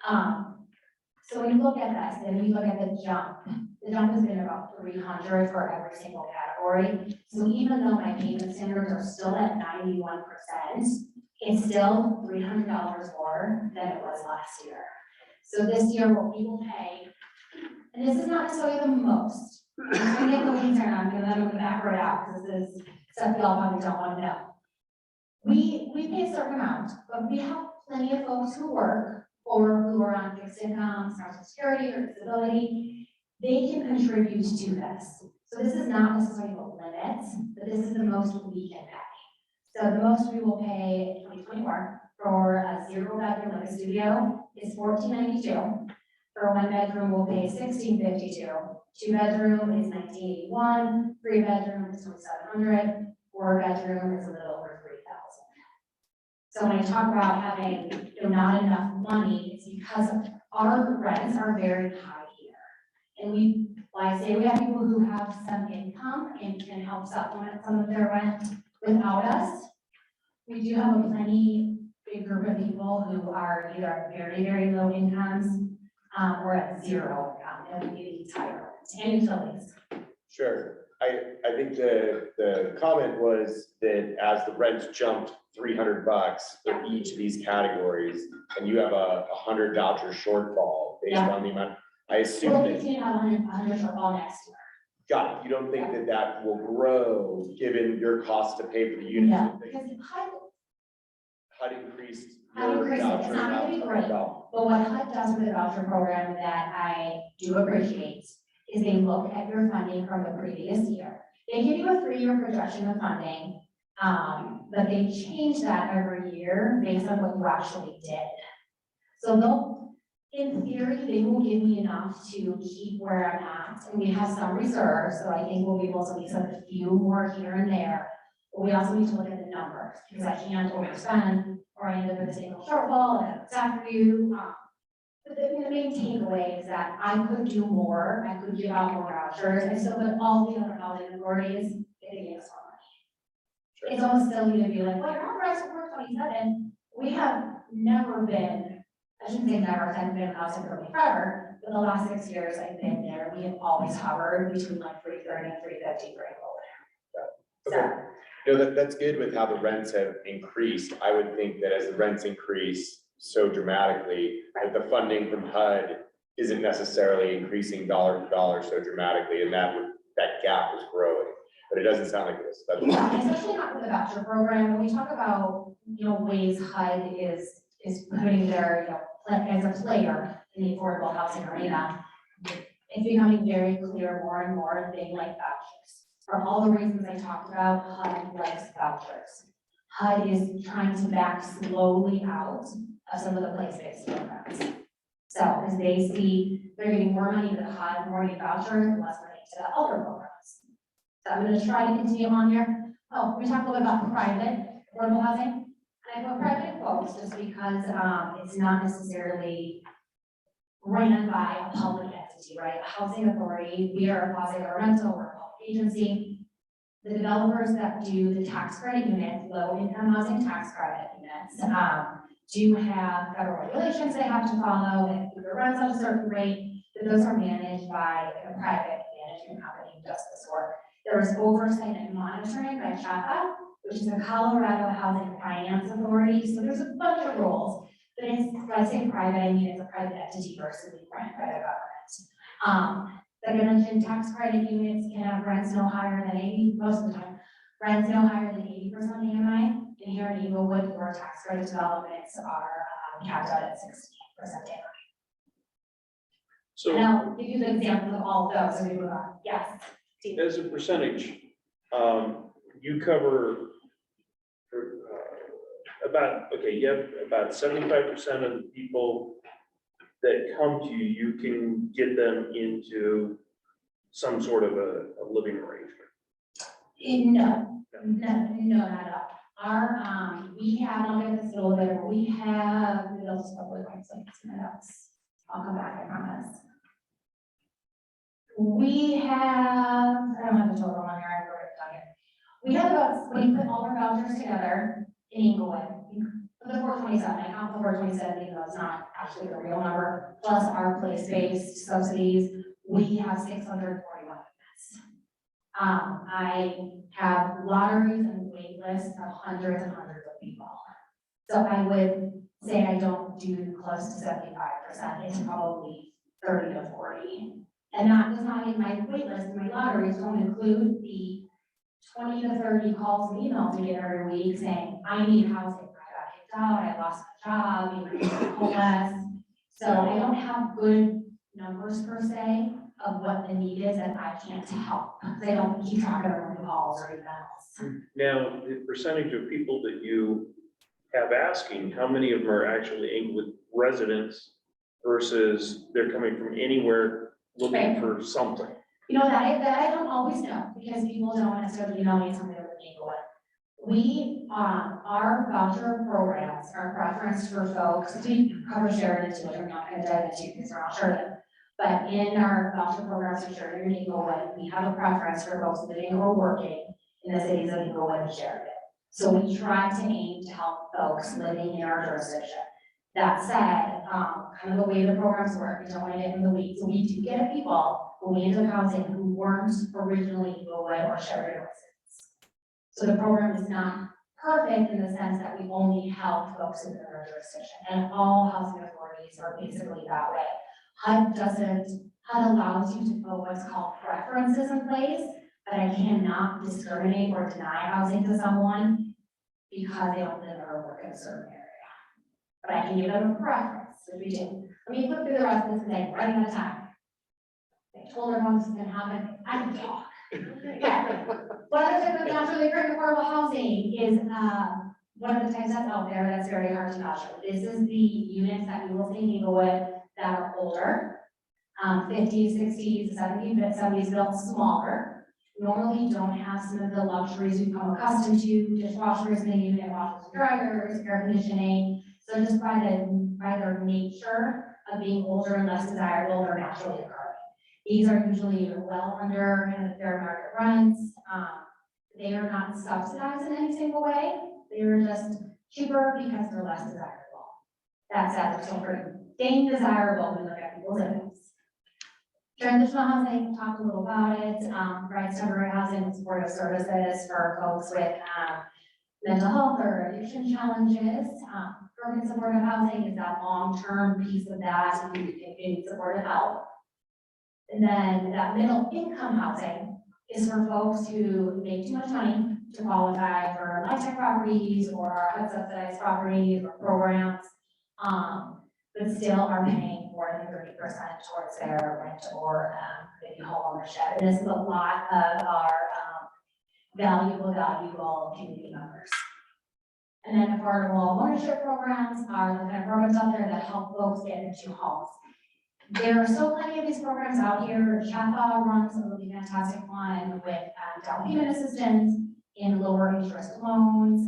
it. So when you look at this, then you look at the jump has been about 300 for every single category. So even though my payment standards are still at 91%, it's still $300 more than it was last year. So this year, what we will pay, and this is not necessarily the most, I'm gonna get the links there, and I'm gonna let them back right out, because this is stuff y'all probably don't want to know. We pay a certain amount, but we have plenty of folks who work or who are on fixed income, social security, or disability. They can contribute to this. So this is not necessarily what limits, but this is the most we can pay. So the most we will pay in 2024 for a 0-bedroom like a studio is $1,492. For a 1-bedroom, we'll pay $1,652. 2-bedroom is $1,981. 3-bedroom is $2,700. 4-bedroom is a little over $3,000. So when I talk about having not enough money, it's because our rents are very high here. And I say we have people who have some income and can help supplement some of their rent without us. We do have a plenty big group of people who are either at very, very low incomes or at 0 income, and we need higher rent and utilities. Sure. I think the comment was that as the rent jumped $300 for each of these categories, and you have a 100 voucher shortfall based on the amount, I assume We'll that. continue to have 100 shortfall next year. Got it. You don't think that will grow given your cost to pay for the units? No, because HUD increased HUD your increased it. voucher It's not gonna be amount? great. No. But what HUD does with the voucher program that I do appreciate is they look at your funding from the previous year. They give you a 3-year projection of funding, but they change that every year based on what you actually did. So they'll, in theory, they will give me enough to keep where I'm at, and we have some reserves, so I think we'll be able to leave a few more here and there. But we also need to look at the numbers, because I can't overspend, or I end up with a single shortfall, and that's after you. But the main takeaway is that I could do more, I could give out more vouchers, and so with all the other housing authorities, getting us more money. It's almost silly to be like, well, you're authorized for 427, we have never been, I shouldn't say never, because I've been in housing for forever, but the last 6 years I've been there, we have always hovered between like 330 and 350 for a Okay. No, that's good with how the rents have increased. I would think that as the rents increase so dramatically, that the funding from HUD isn't necessarily increasing dollar for dollar so dramatically, and that gap is growing. But it doesn't sound like this. Yeah, especially not with the voucher program, when we talk about, ways HUD is putting their, as a player in the affordable housing arena, it's becoming very clear more and more they like vouchers. For all the reasons I talked about, HUD likes vouchers. HUD is trying to back slowly out of some of the place-based programs. So, as they see they're getting more money to the HUD, more money vouchers, and less money to the other programs. So I'm gonna try to continue on here. Oh, we talked a little bit about private affordable housing. And I put private quotes just because it's not necessarily ran by a public entity, right? A housing authority, we are a quasi-governmental, we're a public agency. The developers that do the tax credit units, low income housing tax credit units, do have federal regulations they have to follow, and if it runs at a certain rate, then those are managed by a private management company who does this work. There is oversight and monitoring by CHAPA, which is the Colorado Housing Finance Authority, so there's a bunch of rules. But it's, when I say private, I mean it's a private entity versus run by the government. Like I mentioned, tax credit units can have rents no higher than 80, most of the time, rents no higher than 80% AMI. And here in Englewood, where tax credit developments are capped out at 60% AMI. So And I'll give you the examples of all of those, so we move on. Yes. Steve. as a percentage, you cover you have about 75% of the people that come to you, you can get them into some sort of a living arrangement. No, not at all. Our, we have, I'll get this a little bit, we have, I'll just go with something else. I'll come back, I promise. We have, I don't have the total on here, I wrote it down here. We have about, when you put all our vouchers together in Englewood, for the 427, I count the 427, even though it's not actually the real number, plus our place-based subsidies, we have 641 units. I have lotteries and wait lists of hundreds and hundreds of people. So I would say I don't do close to 75%, it's probably 30 to 40. And that does not in my wait list, my lotteries don't include the 20 to 30 calls and emails we get every week saying, I need housing, I got kicked out, I lost my job, I'm homeless. So I don't have good numbers per se of what the need is and I can't help. They don't keep track of their own calls or emails. Now, the percentage of people that you have asking, how many of them are actually Englewood residents versus they're coming from anywhere looking for something? That I don't always know because people don't necessarily know me something with Englewood. We, our voucher programs are preference for folks, we cover Sheridan too, I'm not gonna dive into because we're not Sheridan. But in our voucher programs for Sheridan and Englewood, we have a preference for folks living or working in the cities of Englewood and Sheridan. So we try to aim to help folks living in our jurisdiction. That said, kind of the way the programs work, we don't want to get in the weeds. So we do get people who we end up housing who weren't originally Englewood or Sheridan residents. So the program is not perfect in the sense that we only help folks within our jurisdiction, and all housing authorities are basically that way. HUD allows you to put what's called preferences in place, but I cannot discriminate or deny housing to someone because they don't live or work in a certain area. But I can give them a preference if we do. Let me flip through the rest of this today, running out of time. older folks can have it, I can talk. Yeah. One of the types of naturally occurring affordable housing is, one of the types that's out there that's very hard to measure. This is the units that we will see in Englewood that are older, 50s, 60s, 70s built smaller. Normally don't have some of the luxuries we've become accustomed to, dishwashers in the unit, washers and dryers, air conditioning. So just by their nature of being older and less desirable, they're naturally occurring. These are usually well under kind of fair market rents. They are not subsidized in any single way. They're just cheaper because they're less desirable. That said, they're still pretty dang desirable when you look at people's incomes. Transitional housing, talked a little about it, provides temporary housing and supportive services for folks with mental health or addiction challenges. Permanent supportive housing is that long-term piece of that in supportive health. And then that middle income housing is for folks who make too much money to qualify for lifetime properties or subsidized properties or programs, but still are paying more than 30% towards their rent or maybe home ownership. And this is a lot of our valuable community members. And then affordable ownership programs are the kind of programs out there that help folks get into homes. There are so many of these programs out here. Affo runs a really fantastic one with down payment assistance and lower interest loans.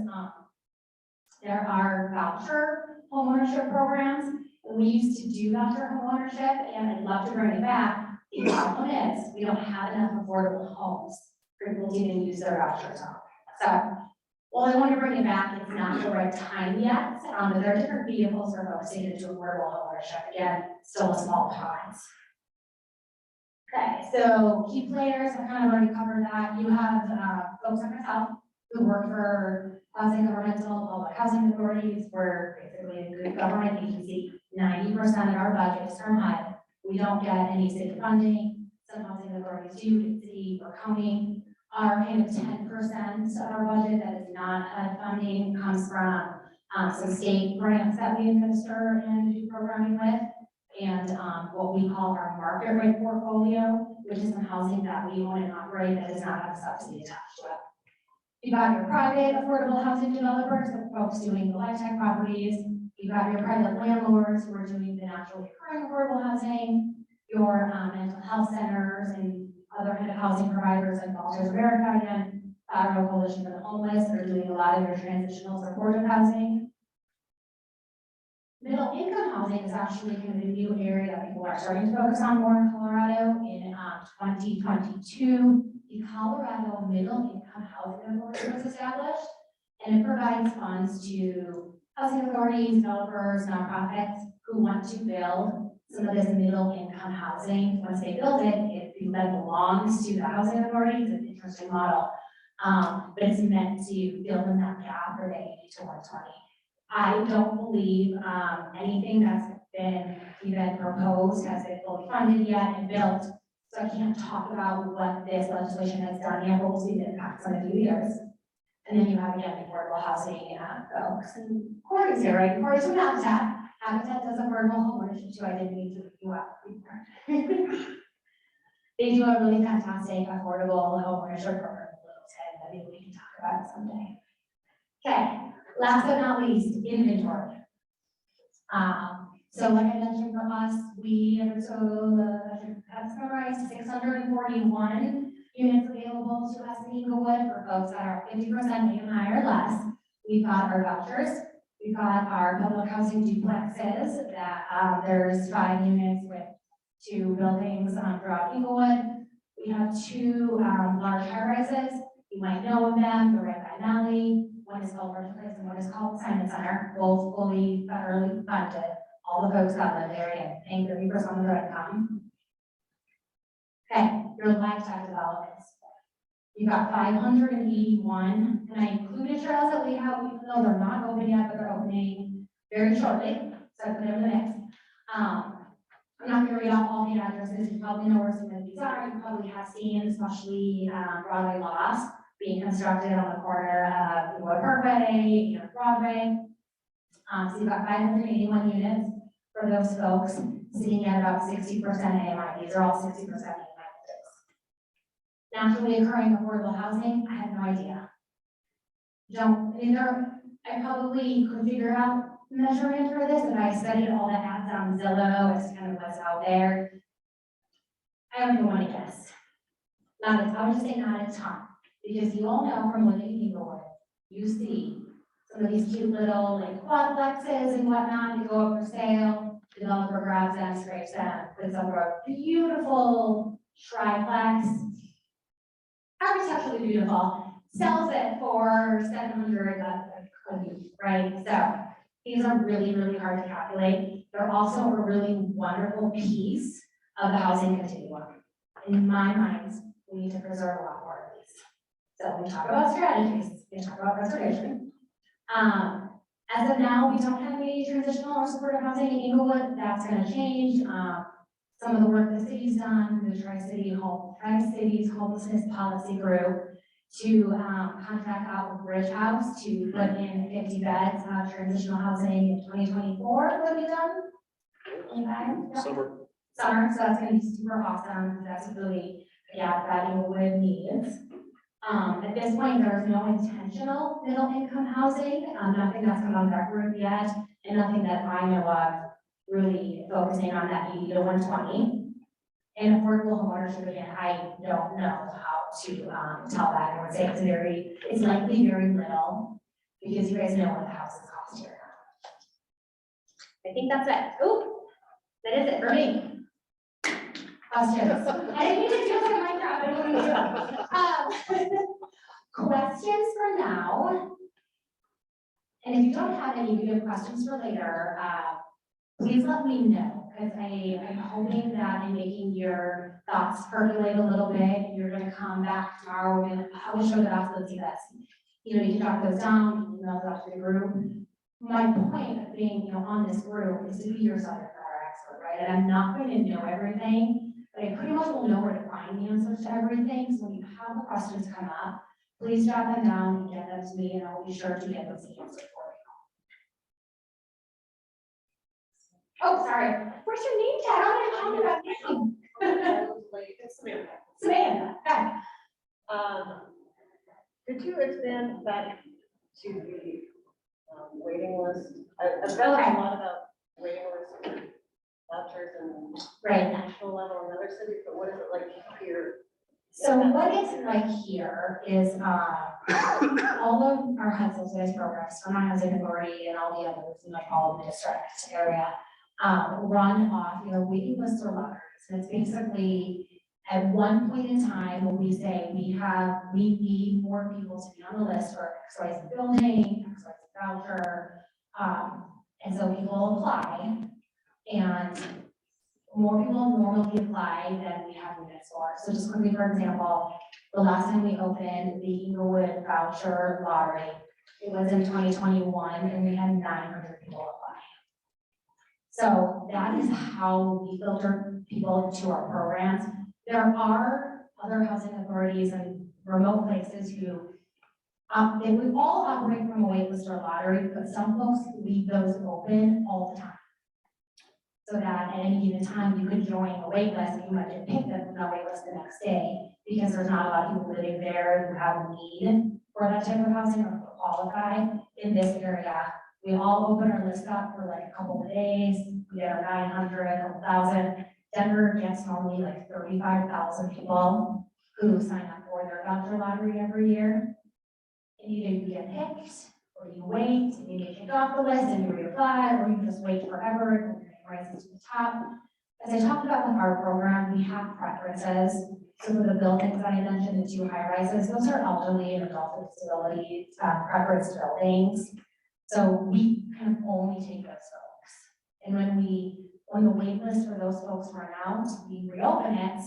There are voucher homeownership programs. We used to do voucher homeownership, and I'd love to bring it back. The problem is we don't have enough affordable homes for people to even use their vouchers on. So, while I want to bring it back, it's not the right time yet. But there are different vehicles for folks to get into affordable homeownership. Again, still a small prize. Okay, so key players, I kind of already covered that. You have folks like myself who work for quasi-governmental public housing authorities. We're basically a good government agency. 90% of our budget is from HUD. We don't get any city funding. Some housing authorities do, city or county. Our kind of 10% of our budget that is not HUD funding comes from some state grants that we administer and do programming with, and what we call our market rate portfolio, which is some housing that we own and operate that does not have a subsidy attached to it. You got your private affordable housing developers, the folks doing the lifetime properties. You got your private landlords who are doing the naturally occurring affordable housing, your mental health centers and other kind of housing providers like Volunteers America again, Federal Coalition for the Homeless are doing a lot of your transitional supportive housing. Middle income housing is actually kind of a new area that people are starting to focus on more in Colorado. In 2022, the Colorado Middle Income Housing Authority was established, and it provides funds to housing authorities, developers, nonprofits who want to build some of this middle income housing. Once they build it, it then belongs to the housing authority. It's an interesting model, but it's meant to fill in that gap for the 80 to 120. I don't believe anything that's been even proposed has been fully funded yet and built. So I can't talk about what this legislation has done yet, but we'll see the impacts in a few years. And then you have again affordable housing folks. And Corey's here, right? Corey's from Habitat. Habitat does affordable homeownership too. I didn't mean to look you up. They do a really fantastic affordable homeownership program in Littleton that maybe we can talk about someday. Okay, last but not least, inventory. So like I mentioned for us, we have summarized 641 units available to us in Englewood for folks that are 50% income higher or less. We've got our vouchers. We've got our public housing duplexes that there's 5 units with 2 buildings throughout Englewood. We have 2 large high-rises. You might know of them, they're right by Valley. One is called Birthplace and one is called Simon Center, both fully federally funded. All the folks that live there and paying 30% of their income. Okay, your lifestyle developments. You've got 581, and I included trails that we have, even though they're not open yet, but they're opening very shortly. So I put them in the mix. I'm not gonna read off all the addresses. You probably know where some of these are. You probably have seen, especially Broadway Lost being constructed on the corner of Englewood Parkway and Broadway. So you've got 581 units for those folks sitting at about 60% AMI. These are all 60% AMI districts. Naturally occurring affordable housing, I have no idea. I probably could figure out the measurement for this if I studied all the ads on Zillow as kind of what's out there. I don't even want to guess. I would just say not a ton, because you all know from living in Englewood, you see some of these cute little like quadplexes and whatnot that go up for sale. Developer grabs them, scrapes them, puts up a beautiful triplex, architecturally beautiful, sells it for 700, right? So these are really, really hard to calculate. They're also a really wonderful piece of the housing continuum. In my mind, we need to preserve a lot more of these. So when we talk about strategies, we talk about preservation. As of now, we don't have any transitional or supportive housing in Englewood. That's going to change. Some of the work the city's done, the Tri-Cities Homelessness Policy Group, to contract out with Bridge House to put in 50 beds of transitional housing in 2024. Will be done? 25? Yeah. Summer. Summer, so that's going to be super awesome. That's really a gap that Englewood needs. At this point, there's no intentional middle income housing, nothing that's come on that group yet, and nothing that I know of really focusing on that 80 to 120. And affordable homeownership, again, I don't know how to tell that. I would say it's likely very little, because you guys know what the houses cost here. I think that's it. Oh, that is it for me. Questions? I didn't mean to do like my job. I don't want to do. Questions for now. And if you don't have any, if you have questions for later, please let me know, because I'm hoping that in making your thoughts percolate a little bit, you're going to come back tomorrow and I will show the dots, let's see this. You can jot those down, email those to the group. My point of being, on this group is to be your subject matter expert, right? And I'm not going to know everything, but I pretty much will know where to find the answers to everything. So when you have the questions come up, please jot them down and get them to me, and I'll be sure to get those answered for you. Oh, sorry. Where's your name tag? I don't know your name. Samantha. Hi. Could you expand back to the waiting list? I've read a lot about waiting lists, vouchers and Right. national level in other cities, but what is it like here? So what it's like here is all of our HUD-subsidized programs, Vermont Housing Authority and all the others in like all of the district area, run off either waiting lists or lotteries. And it's basically at one point in time when we say we need more people to be on the list for XYZ building, XYZ voucher, and so people apply, and more people normally apply than we have units for. So just quickly, for example, the last time we opened the Englewood voucher lottery, it was in 2021, and we had 900 people apply. So that is how we filter people to our programs. There are other housing authorities and remote places who, and we all operate from a wait list or lottery, but some folks leave those open all the time. So that at any given time, you could join a wait list and you might get picked up on a wait list the next day, because there's not a lot of people living there who have a need for that type of housing or qualify in this area. We all open our list up for like a couple of days. We get our 900, a couple thousand. Denver gets normally like 35,000 people who sign up for their voucher lottery every year. And either you get picked, or you wait, and you get kicked off the list and you reapply, or you just wait forever and your name rises to the top. As I talked about with our program, we have preferences. So for the buildings that I mentioned, the 2 high rises, those are elderly and adult with disability preference buildings. So we kind of only take those folks. And when the wait list for those folks run out, we reopen it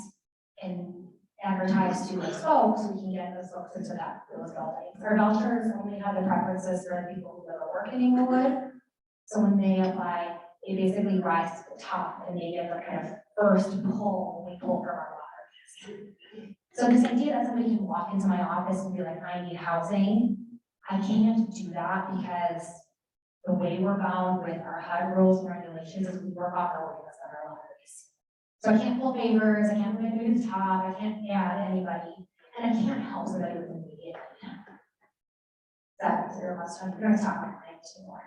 and advertise to those folks, so we can get those folks into those buildings. Our vouchers only have the preferences for the people who live or work in Englewood. So when they apply, they basically rise to the top and they get the kind of first pull, we pull from our lotteries. So this idea that somebody can walk into my office and be like, I need housing, I can't do that because The way we're bound with our HUD rules and regulations is we work off our waiting list on our lotteries. So I can't pull favors, I can't put anybody to the top, I can't add anybody, and I can't help somebody with immediate. That is your last time, we're gonna talk about clients more.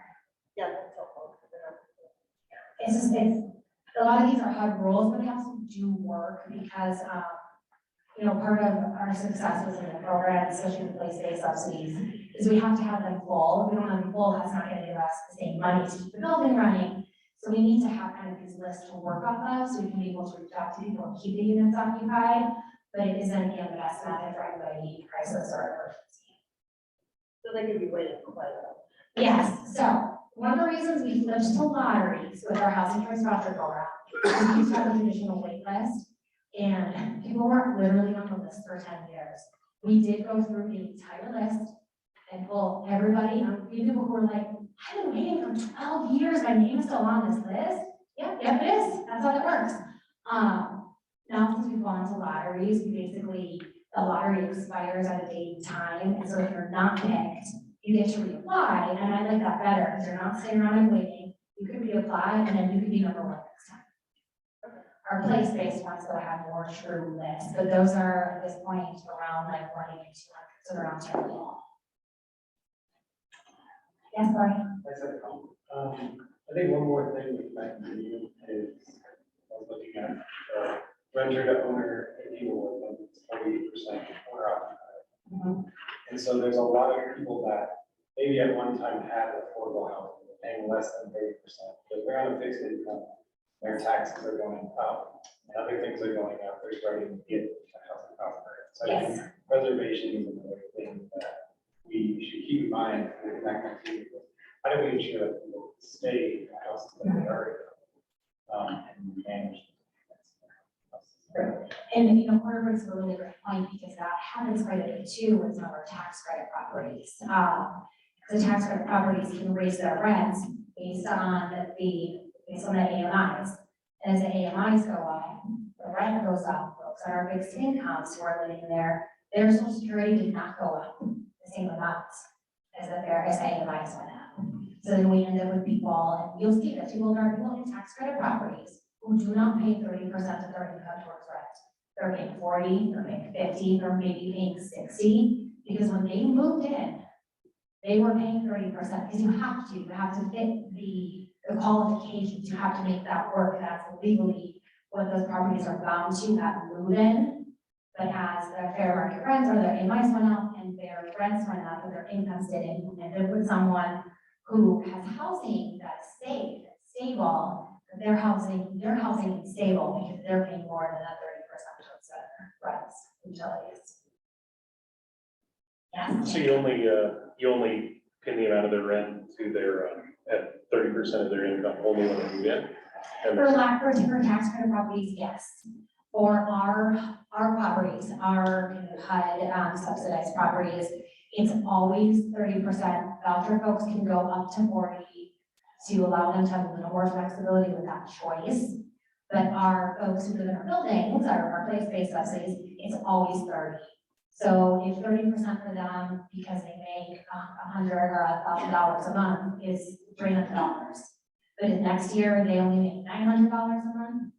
Yeah, that's helpful. It's just, a lot of these are HUD rules, but they also do work because, part of our successes in the program, especially the place-based subsidies, is we have to have them full. If we don't have them full, that's not gonna give us the same money to keep the building running. So we need to have kind of these lists to work off of, so we can be able to reach out to people and keep the units occupied. But it isn't, again, the best method for anybody, crisis or emergency. So they could be waiting quite a while. Yes, so one of the reasons we switched to lotteries with our housing choice voucher program is we used to have a traditional wait list, and people weren't literally on the list for 10 years. We did go through the entire list and pull everybody, people who were like, I've been waiting for 12 years, my name is still on this list. Yep, it is, that's how it works. Now since we've gone to lotteries, we basically, the lottery expires at a date and time, and so if you're not picked, you get to reapply, and I like that better, because you're not sitting around and waiting. You could reapply, and then you could be number one next time. Our place-based ones though have more true lists, but those are at this point around like 180, 200, so they're not terribly long. Yes, Barney? I think one more thing we might do is, I was looking at, renter to owner in Englewood, it's 48% owner occupied. And so there's a lot of people that maybe at one time had affordable housing, paying less than 30%, but they're on a fixed income, their taxes are going up, and other things are going up, they're starting to get a housing cost. So I think preservation is another thing that we should keep in mind for the next year. How do we ensure that people stay in the houses that they are and manage? And Porter brings a really great point, because that happens quite a bit too with some of our tax credit properties. The tax credit properties can raise their rents based on the AMIs. And as the AMIs go up, the rent goes up. Folks on our fixed incomes who are living there, their social security did not go up the same amounts as the AMIs went up. So then we end up with people, and you'll see that people in tax credit properties who do not pay 30% of their income towards rent. They're paying 40, they're paying 50, they're maybe paying 60, because when they moved in, they were paying 30%, because you have to fit the qualifications, you have to make that work. That's legally what those properties are bound to at move-in. But as their fair market rents or their AMIs went up and their rents went up and their incomes didn't, and live with someone who has housing that's safe, stable, their housing is stable because they're paying more than that 30% of their rents, utilities. Yes. So you only pin the amount of their rent to their, at 30% of their income, only when they move in? For tax credit properties, yes. For our properties, our HUD subsidized properties, it's always 30%. Voucher folks can go up to 40 to allow them to have a little more flexibility with that choice. But our folks who live in our buildings, our place-based subsidies, it's always 30. So if 30% for them, because they make $100 or $1,000 a month, is $300. But if next year they only make $900 a month,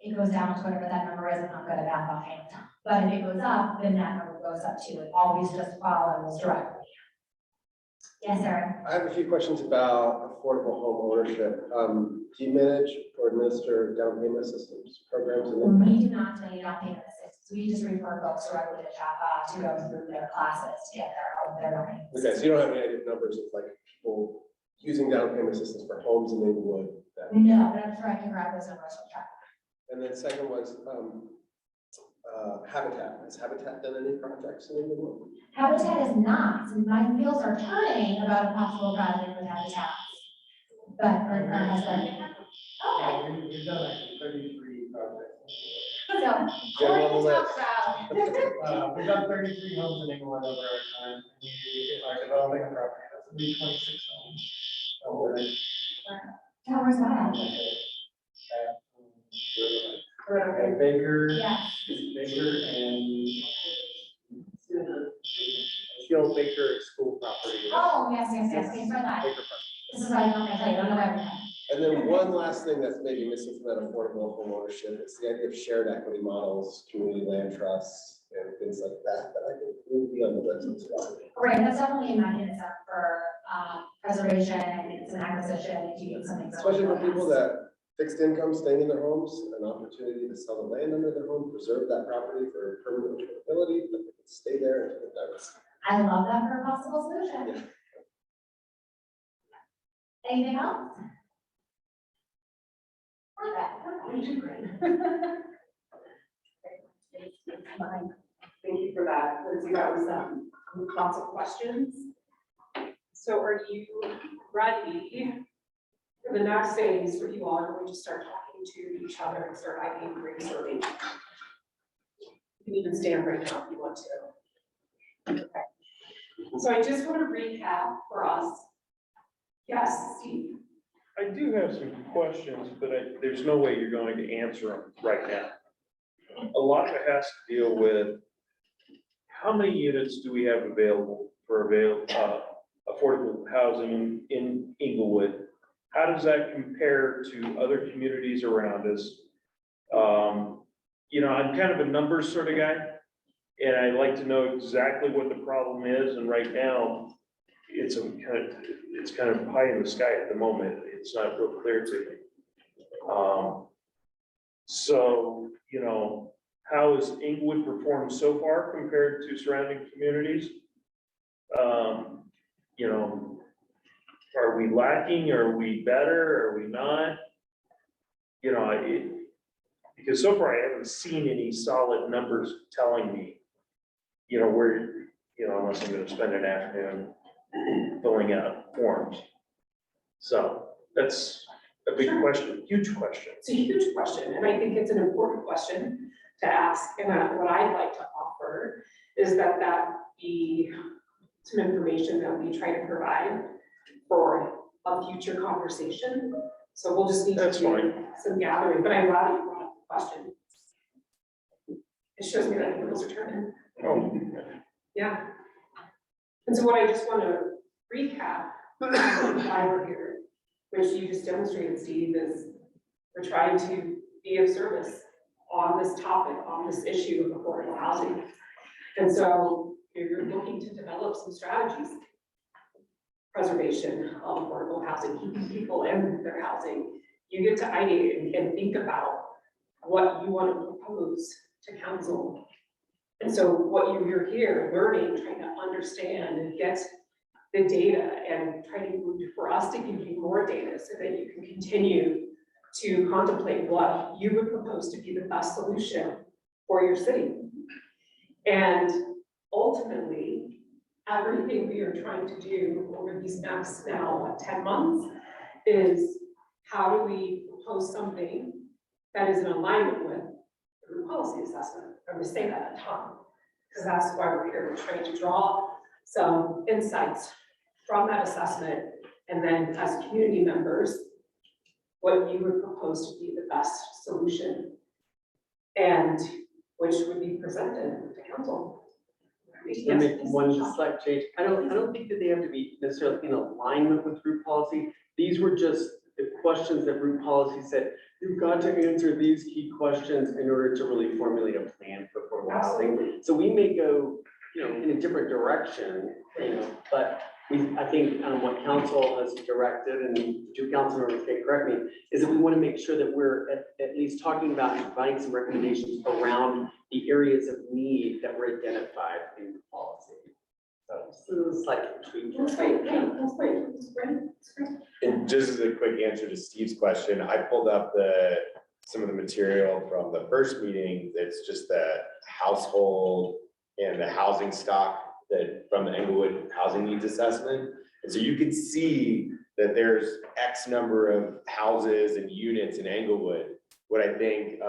it goes down to whatever that number is. I'm not good at math offhand. But if it goes up, then that number goes up too. It always just follows directly. Yes, sir. I have a few questions about affordable home ownership. Do you manage or administer down payment assistance programs? We do not do any down payment assistance. We just refer folks directly to CHAPA to go through their classes to get their down payment. Okay, so you don't have any idea of numbers of like people using down payment assistance for homes in Englewood? No, but I'm sure I can grab those numbers from CHAPA. And then second was Habitat. Has Habitat done any projects in Englewood? Habitat is not. So my wheels are turning about a possible project with Habitat. But our husband. Okay. We've done like 33 projects. So, what do you talk about? We've done 33 homes in Englewood over our time. We are developing a property that's going to be 26 homes. Where's that? And Baker. Yes. Baker and. Baker School property. Oh, yes, okay, for that. Baker Park. This is what I don't tell you, I don't know everything. And then one last thing that's maybe missing from that affordable home ownership is the idea of shared equity models, community land trusts, and things like that, that I think will be on the list as well. Right, that's definitely a mechanism for preservation, it's an acquisition, if you do something. Especially for people that fixed income, staying in their homes, an opportunity to sell the land under their home, preserve that property for permanent affordability, but they can stay there until it dies. I love that for a possible solution. Anything else? Thank you for that, Lindsey. That was lots of questions. So are you ready for the next phase where you all are going to start talking to each other and start ideating, brainstorming? You can even stand right now if you want to. Okay. So I just want to recap for us. Yes, Steve. I do have some questions, but there's no way you're going to answer them right now. A lot of it has to deal with how many units do we have available for affordable housing in Englewood? How does that compare to other communities around us? You know, I'm kind of a numbers sort of guy, and I like to know exactly what the problem is. And right now, it's kind of pie in the sky at the moment. It's not real clear to me. So, you know, how has Englewood performed so far compared to surrounding communities? You know, are we lacking? Are we better? Are we not? You know, because so far I haven't seen any solid numbers telling me, you know, where, you know, unless I'm going to spend an afternoon filling out forms. So that's a big question, huge question. It's a huge question, and I think it's an important question to ask. And what I'd like to offer is that be some information that we try to provide for a future conversation. So we'll just need to do some gathering, but I'm glad you brought up the question. It shows me that the wheels are turning. Oh. Yeah. And so what I just want to recap why we're here, which you just demonstrated, Steve, is we're trying to be of service on this topic, on this issue of affordable housing. And so you're looking to develop some strategies, preservation of affordable housing, keeping people in their housing. You get to ideate and think about what you want to propose to council. And so what you're here learning, trying to understand and get the data and trying for us to give you more data so that you can continue to contemplate what you would propose to be the best solution for your city. And ultimately, everything we are trying to do over these next 10 months is how do we propose something that is in alignment with the group policy assessment. I'm going to say that a ton, because that's why we're here. We're trying to draw some insights from that assessment, and then as community members, what you would propose to be the best solution, and which would be presented to council. To make one slight change. I don't think that they have to be necessarily in alignment with root policy. These were just the questions that root policy said, you've got to answer these key questions in order to really formulate a plan for affordable housing. So we may go, you know, in a different direction, you know, but I think what council has directed, and two council members can correct me, is that we want to make sure that we're at least talking about and providing some recommendations around the areas of need that were identified in the policy. So it's like a tweak. And just as a quick answer to Steve's question, I pulled up some of the material from the first meeting. That's just the household and the housing stock that from the Englewood housing needs assessment. And so you can see that there's X number of houses and units in Englewood. What I think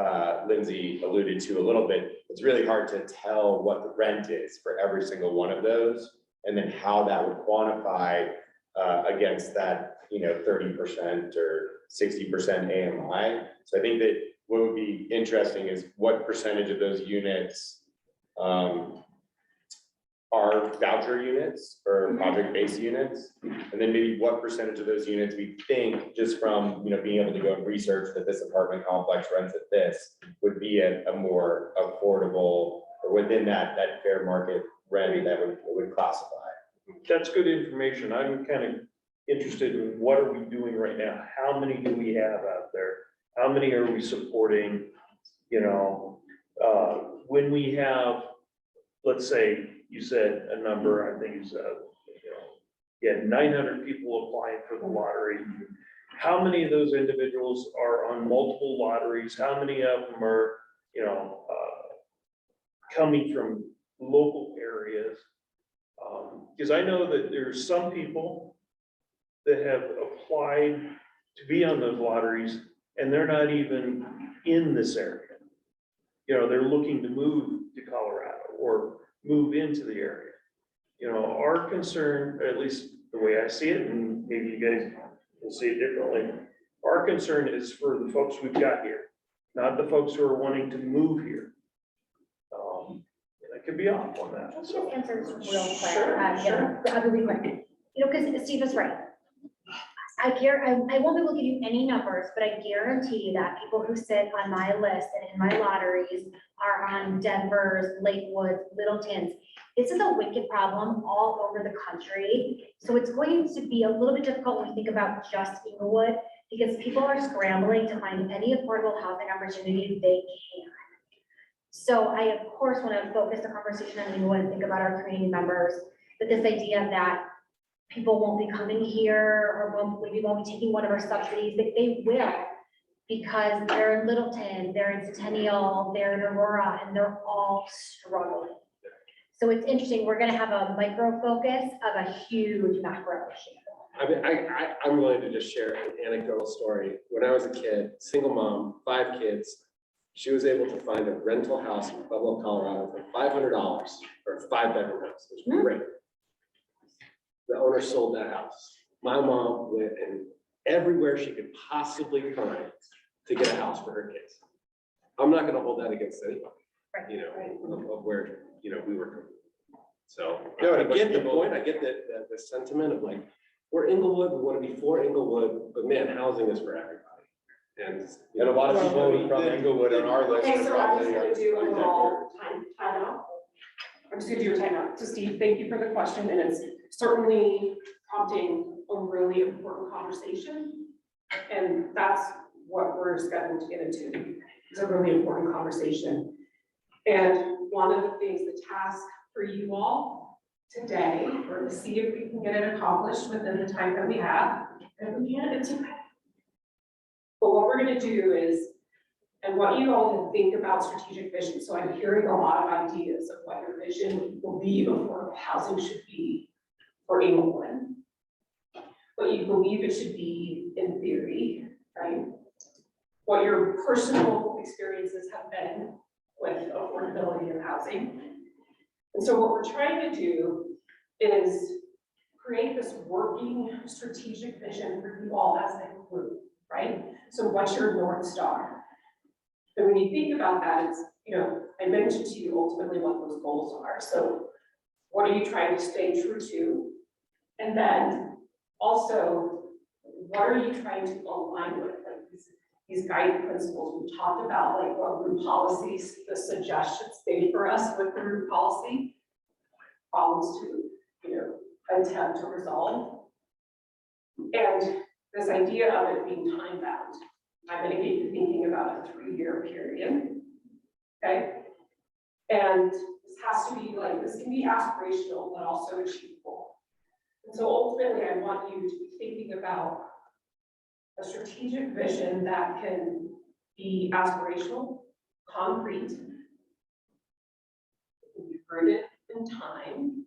Lindsey alluded to a little bit, it's really hard to tell what the rent is for every single one of those, and then how that would quantify against that, you know, 30% or 60% AMI. So I think that what would be interesting is what percentage of those units are voucher units or project-based units? And then maybe what percentage of those units we think, just from, being able to go and research that this apartment complex rents at this, would be a more affordable, or within that fair market rent that would classify? That's good information. I'm kind of interested in what are we doing right now? How many do we have out there? How many are we supporting? When we have, let's say, you said a number, I think it's, 900 people applying for the lottery. How many of those individuals are on multiple lotteries? How many of them are, coming from local areas? Because I know that there's some people that have applied to be on those lotteries and they're not even in this area. They're looking to move to Colorado or move into the area. Our concern, or at least the way I see it, and maybe you guys will see it differently, our concern is for the folks we've got here, not the folks who are wanting to move here. And I could be off on that. I'll just answer this real quick. I'll be really quick. Because Steve is right. I won't be able to give you any numbers, but I guarantee that people who sit on my list and in my lotteries are on Denver's, Lakewoods, Littleton's. This is a wicked problem all over the country. So it's going to be a little bit difficult when we think about just Englewood, because people are scrambling to find any affordable housing opportunity they can. So I, of course, want to focus the conversation on Englewood and think about our community members, but this idea that people won't be coming here or we won't be taking one of our subsidies, they will, because they're in Littleton, they're in Centennial, they're in Aurora, and they're all struggling. So it's interesting, we're gonna have a micro focus of a huge macro issue. I'm willing to just share an anecdotal story. When I was a kid, single mom, 5 kids, she was able to find a rental house in Pueblo, Colorado for $500 for a 5-bedroom house, which was great. The owner sold that house. My mom went in everywhere she could possibly find to get a house for her kids. I'm not gonna hold that against anybody, of where, we were coming. So, no, I get the point, I get the sentiment of like, we're Englewood, we wanna be for Englewood, but man, housing is for everybody. And a lot of people from Englewood on our list. Okay, are so I'm just probably- gonna do a little timeout. I'm just gonna do a timeout. So Steve, thank you for the question, and it's certainly prompting a really important conversation. And that's what we're scheduled to get into. It's a really important conversation. And one of the things, the task for you all today, or to see if we can get it accomplished within the time that we have. If we can't, it's okay. But what we're gonna do is, and want you all to think about strategic vision. So I'm hearing a lot of ideas of what your vision will be of what housing should be for Englewood. What you believe it should be in theory, right? What your personal experiences have been with affordability of housing. And so what we're trying to do is create this working strategic vision for you all as a group, right? So what's your North Star? And when you think about that, it's, I mentioned to you ultimately what those goals are. So what are you trying to stay true to? And then also, what are you trying to align with? Like these guiding principles we talked about, like what group policies, the suggestions made for us with the group policy, problems to, attempt to resolve. And this idea of it being time bound. I'm gonna get you thinking about a 3-year period, okay? And this has to be like, this can be aspirational, but also achievable. And so ultimately, I want you to be thinking about a strategic vision that can be aspirational, concrete, it can be rooted in time,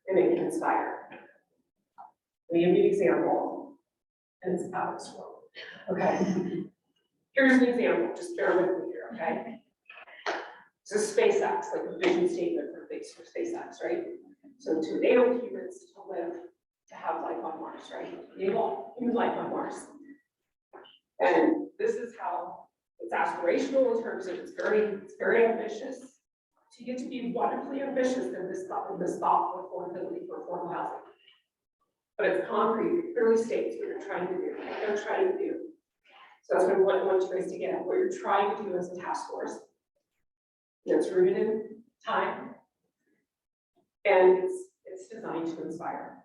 and it can inspire. Let me give you an example, and it's out of this world. Okay, here's an example, just bear with me here, okay? So SpaceX, like a vision statement for SpaceX, right? So to enable humans to live, to have life on Mars, right? Enable human life on Mars. And this is how it's aspirational in terms of it's very ambitious to get to be wonderfully ambitious in this thought of affordability for affordable housing. But it's concrete, it clearly states what you're trying to do, what they're trying to do. So that's what I want you guys to get, what you're trying to do as a task force. And it's rooted in time. And it's designed to inspire.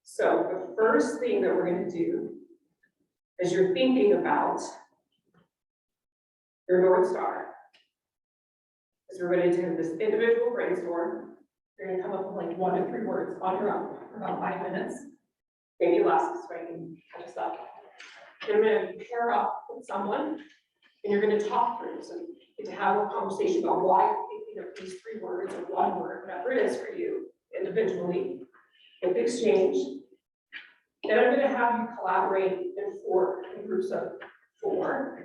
So the first thing that we're going to do as you're thinking about your North Star is we're going to do this individual brainstorm. You're going to come up with like 1 to 3 words on your own for about 5 minutes, maybe less, so I can catch us up. Then I'm going to pair up with someone and you're going to talk through, so you get to have a conversation about why you're thinking of these 3 words or 1 word, whatever it is for you individually, with exchange. Then I'm going to have you collaborate in groups of 4.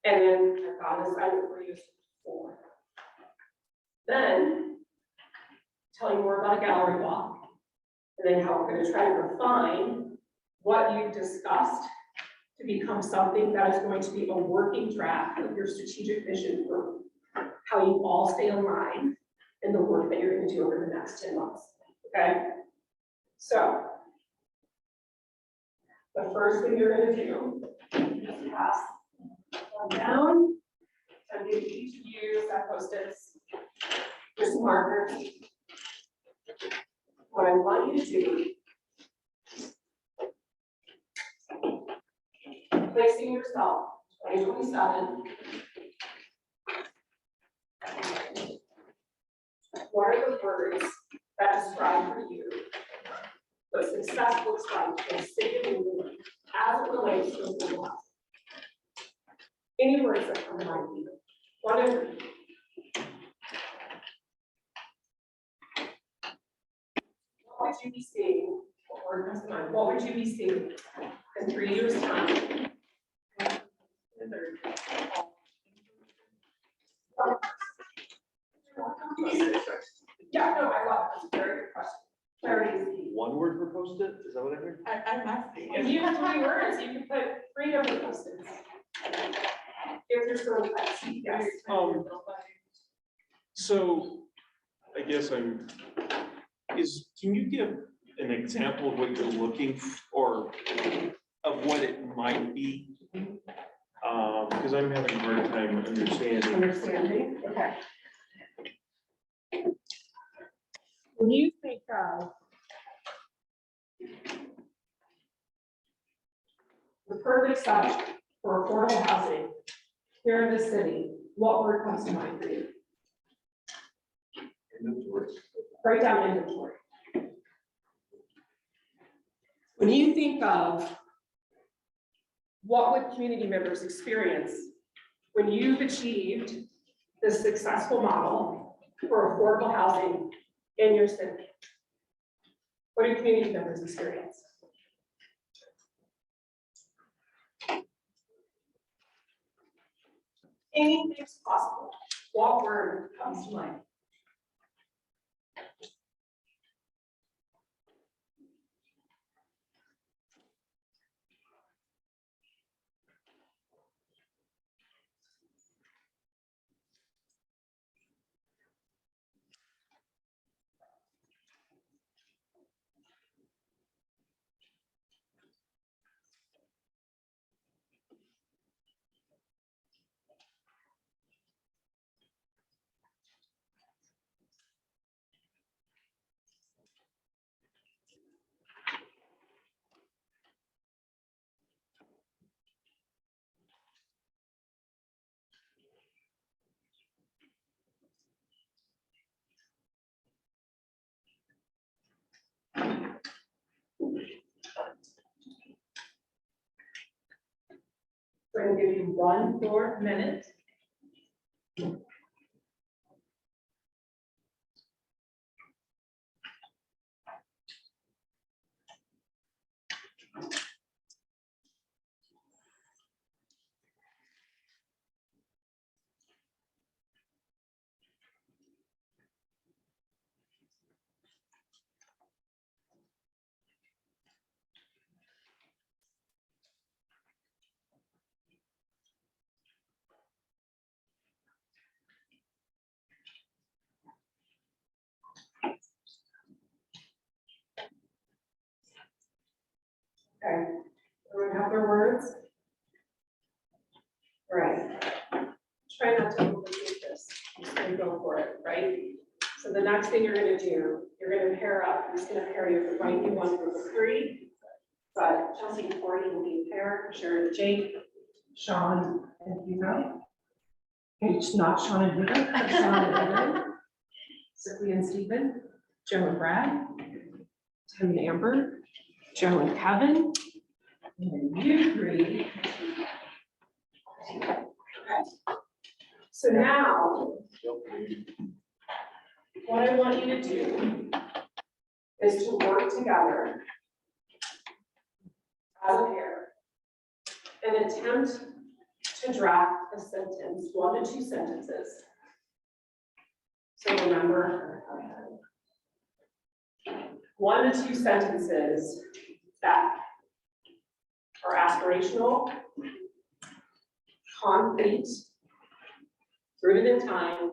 And then I've got an assignment for you of 4. Then tell you more about a gallery walk, and then how we're going to try to refine what you've discussed to become something that is going to be a working draft of your strategic vision for how you all stay aligned in the work that you're going to do over the next 10 months. Okay? So the first thing you're going to do is pass one down. So I'm going to each of you set post-its. Here's some markers. What I want you to do, placing yourself 2027. What are the words that describe for you what success looks like in city of Englewood as it relates to affordable housing? Any words that come to mind for you? One of them. What would you be seeing, what would you be seeing in 3 years' time? Yeah, no, I love it. It's a very good question. Clarity is key. 1 word for post-it, is that what I heard? I'm asking. If you have 20 words, you can put 3 different post-its. If you're still yes. So I guess can you give an example of what you're looking for, of what it might be? Because I'm having a hard time understanding. Okay. When you think of the perfect site for affordable housing here in the city, what word comes to mind for you? Inventory. Write down inventory. When you think of what would community members experience when you've achieved this successful model for affordable housing in your city, what do community members experience? Anything's possible. What word comes to mind? We're going to give you 1 more minute. Okay, everyone have their words? Right. Try not to overthink this, just gonna go for it, right? So the next thing you're gonna do, you're gonna pair up, I'm just gonna pair you, right, you one group of three. But Chelsea and Cory will be a pair, Sharon and Jake, Sean and Hugo. Okay, it's not Sean and Hugo, but Sean and Aaron. Sophie and Stephen, Joe and Brad, Tim and Amber, Joe and Kevin, and then you three. Okay. So now, what I want you to do is to work together as a pair and attempt to draft a sentence, 1 to 2 sentences. So remember, 1 to 2 sentences that are aspirational, concrete, rooted in time,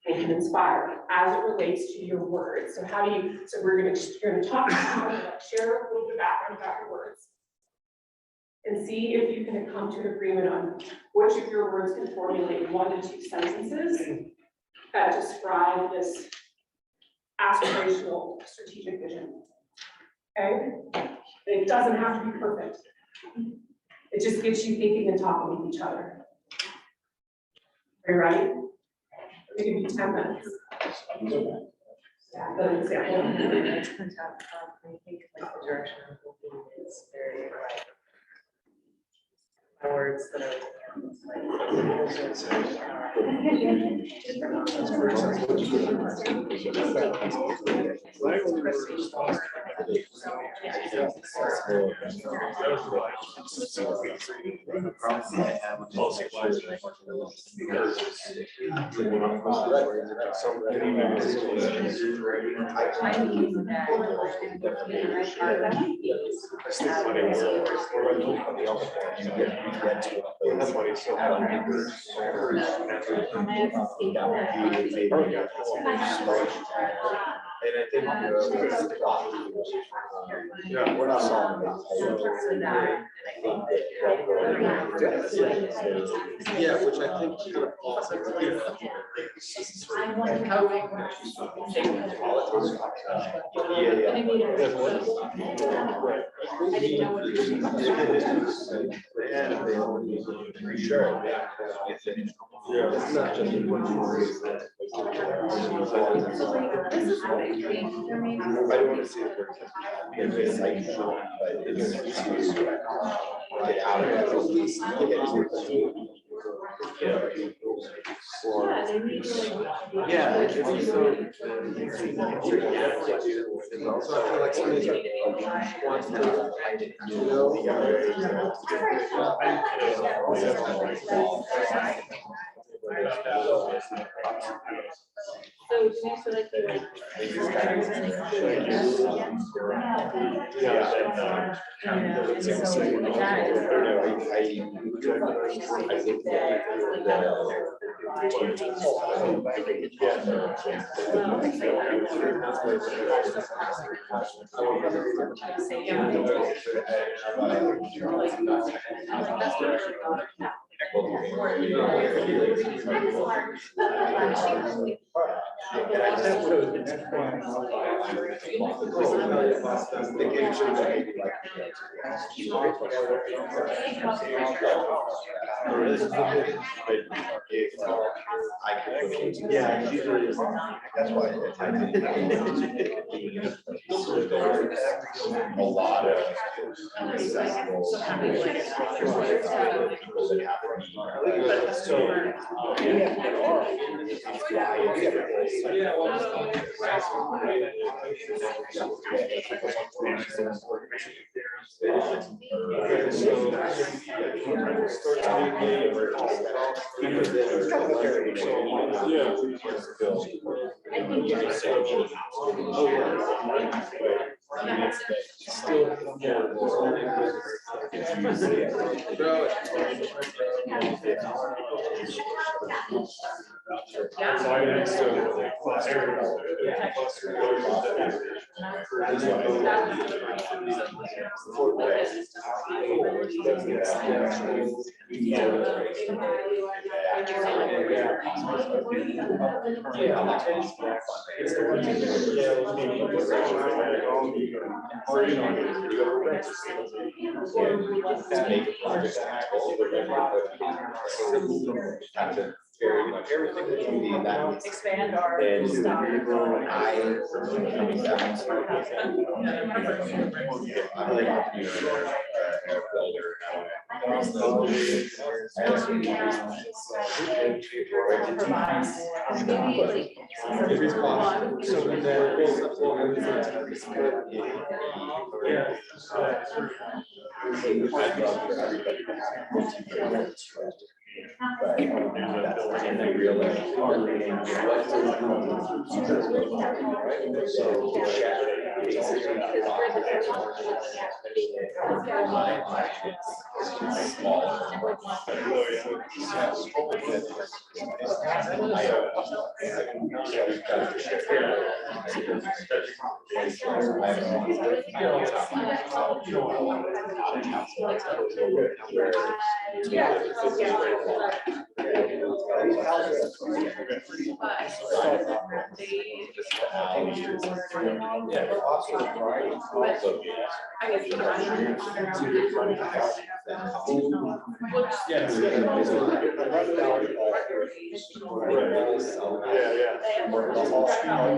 and can inspire as it relates to your words. So how do you, so you're gonna talk about, share a little bit of background about your words. And see if you can come to an agreement on which of your words can formulate 1 to 2 sentences that describe this aspirational strategic vision. Okay? It doesn't have to be perfect. It just gets you thinking and talking with each other. Are you ready? We give you 10 minutes. Yeah, good example. I think like the direction I'm moving is very right. My words that are. That's why he's so hard. And I think, yeah, we're not solving that. Yeah, which I think kind of falls into Sure, yeah. It's not just what you worry. I don't want to see it. It's like, but it's get out of it, at least get it. yeah, it's so. So I feel like somebody's wants to, So do you feel like you like? Yeah, usually that's why a lot of accessible people that Very much everything that Expand our and stock. I personally coming down. I'm like a builder. If it's possible, so and I realized what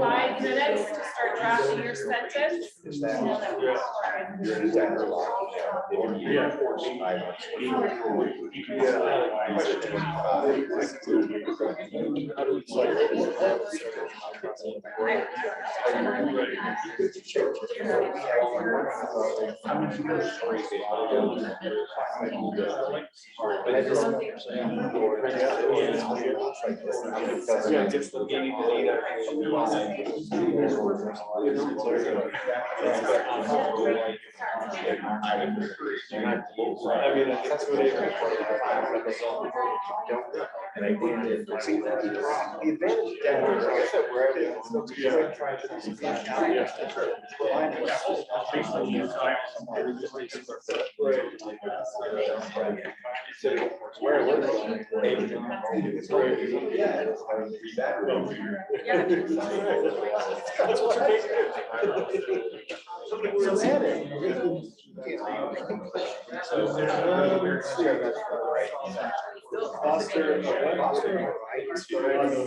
Five minutes to start drafting your sentence. And I did. See, the advantage down is, like I said, wherever it's where we're going. It's very easy. Yeah. So add it.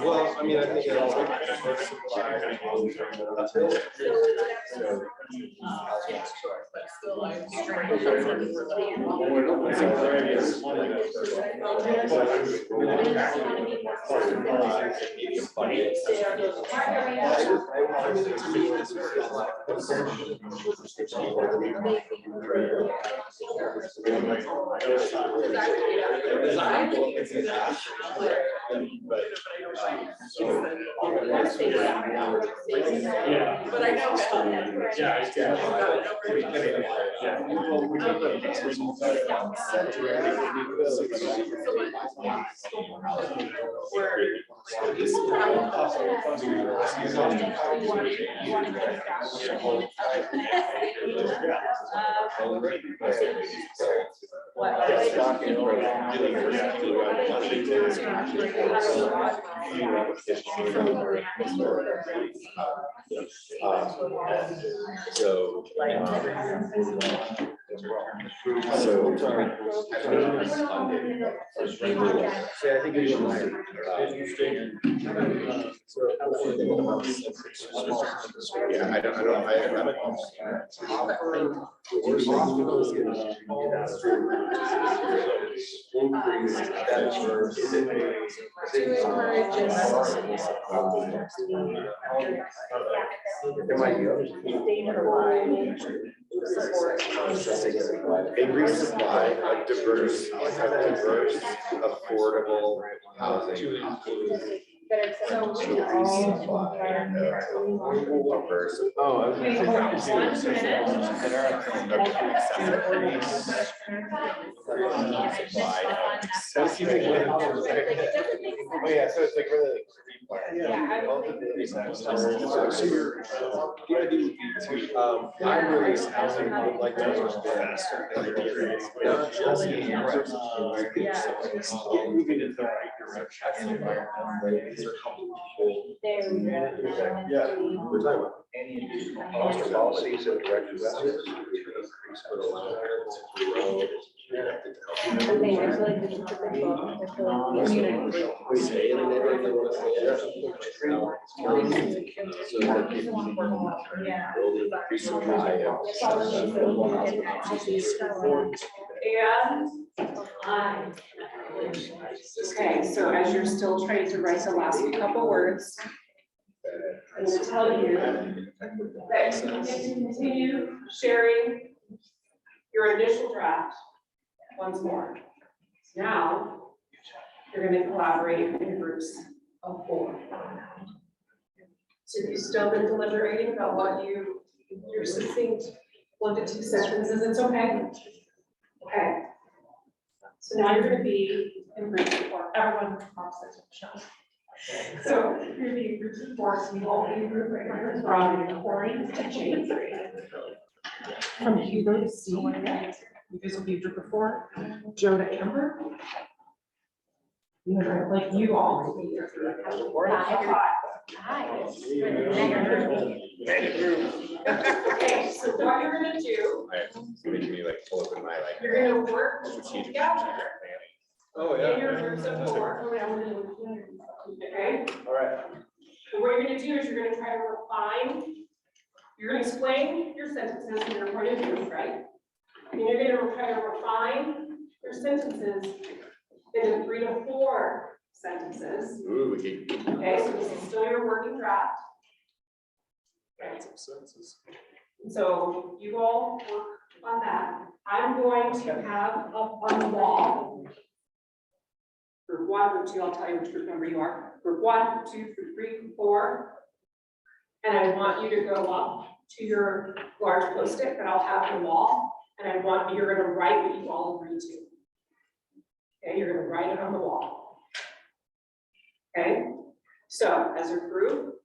Well, I mean, I think it's Yeah. But I know. I think you should. Yeah, I haven't. There might be others. Increase supply of diverse, affordable housing. That are acceptable to all. Oh, I was Wait, gonna hold on, say. 1 minute. Don't you think that- Oh, yeah, so it's like really like three parts. Yeah. Both of the reasons. So you're, the idea would be to, I release housing, I would like to work faster than the other. Not just in resources, but moving in the right direction. These are helping people. There we go. Yeah, we're talking about. Any additional Foster policies and direct investments. Okay, I feel like we should put the book, I feel like we should. We say it and everything they want to say. So that people can Yeah. build an increase supply of affordable housing options. And okay, so as you're still trying to write the last couple words, I'm gonna tell you that you can continue sharing your initial draft once more. Now, you're gonna collaborate in groups of 4. So if you've still been deliberating about what your succinct 1 to 2 sentences, it's okay. Okay. So now you're gonna be in groups of 4, everyone opposite Michelle. So you're gonna be in groups of 4, so you all be in group right here, from Corey to James. From Hugo to C, you guys will be group of 4, Joe to Amber. You know, like you all will be your group of 5. Hi. Okay, so what you're gonna do, Making me like pull up in my like. you're gonna work together Oh, in your groups of 4. Okay? All right. And what you're gonna do is you're gonna try to refine, you're gonna explain your sentences from your point of view, right? And you're gonna try to refine your sentences into 3 to 4 sentences. Ooh, we can. Okay, so this is still your working draft. So you all work on that. I'm going to have up on the wall. Group 1, group 2, I'll tell you which group number you are. Group 1, group 2, group 3, group 4. And I want you to go up to your large post-it that I'll have on the wall. And you're gonna write what you all agree to. Okay, you're gonna write it on the wall. Okay, so as a group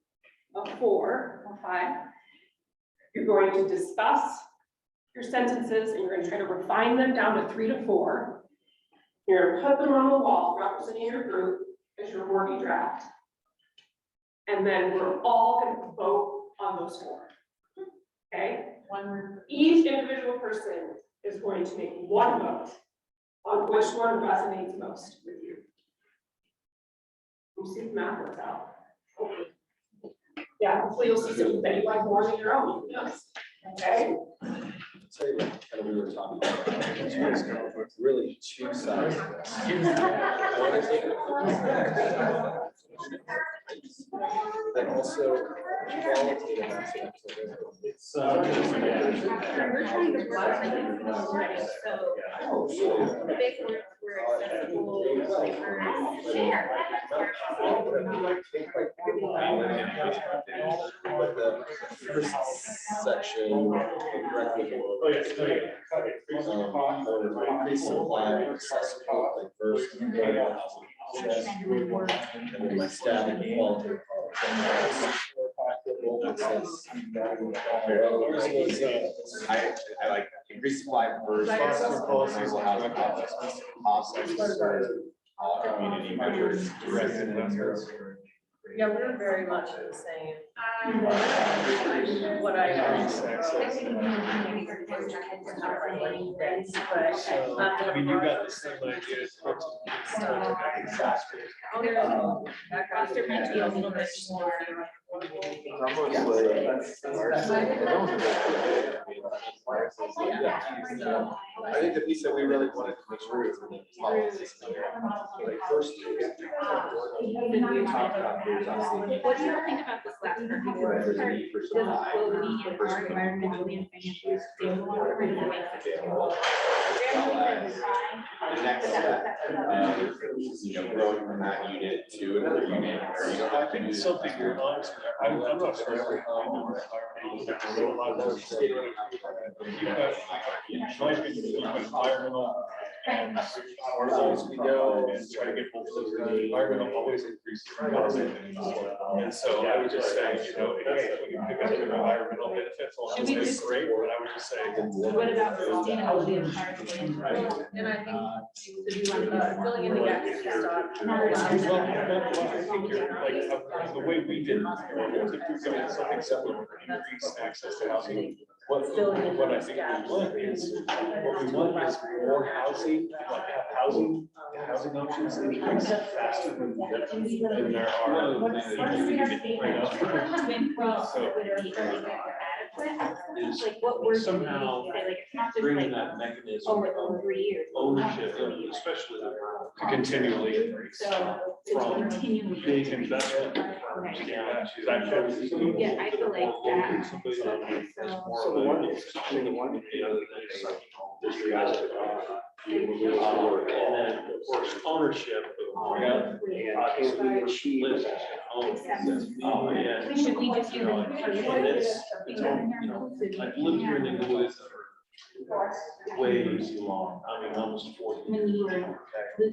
of 4 or 5, you're going to discuss your sentences and you're gonna try to refine them down to 3 to 4. You're gonna put them on the wall representing your group as your working draft. And then we're all gonna vote on those 4. Okay? Each individual person is going to make 1 vote on which one resonates most with you. You see if the math works out. Yeah, hopefully you'll see something that you like more than your own. Yes. Okay? Tell you what, kind of we were talking about, really 2 sides of this. One is and also qualitative aspects of it. It's, We're trying to work on it already, so the big words were accessible, share. But the first section, increase supply of accessible, diverse, and affordable housing. And then my staff and qualitative. I like increase supply first, accessible, affordable housing options, offsets, community measures, direct investments. Yeah, we're very much the same. What I. I mean, you got the same idea. Foster might be a little bit more. I think the piece that we really wanted to make sure is policies. Like first. We talked about what do you think about this last part? Because this part does clothing and are environmentally and financially sustainable. the next step of, growing from that unit to another unit, or you don't have to think do. it's something you're honest, I'm not sure every. Environmental. Gorzalski go and try to get both of those, environmental always increases cost. And so I would just say, hey, if we can pick up the environmental benefits, well, Should we that's just- great, but I would just say. What about sustainability of parking? And I think, filling in the gaps, just stop. Well, I think you're like, the way we did, if we've got something similar, increase access to housing. What I think we want is, what we want is more housing, like housing options increase faster than there are. Is like what we're somehow doing, like it's not just bringing like that mechanism over of 3 years. ownership, especially to continually increase. So it's From continually. big investment firms down to that. Yeah, I feel like that. So the one, and then, of course, ownership. And lives and owns. And Should we just use and it's, I've lived here in Englewood for way too long, I mean, almost 40 when years. you were.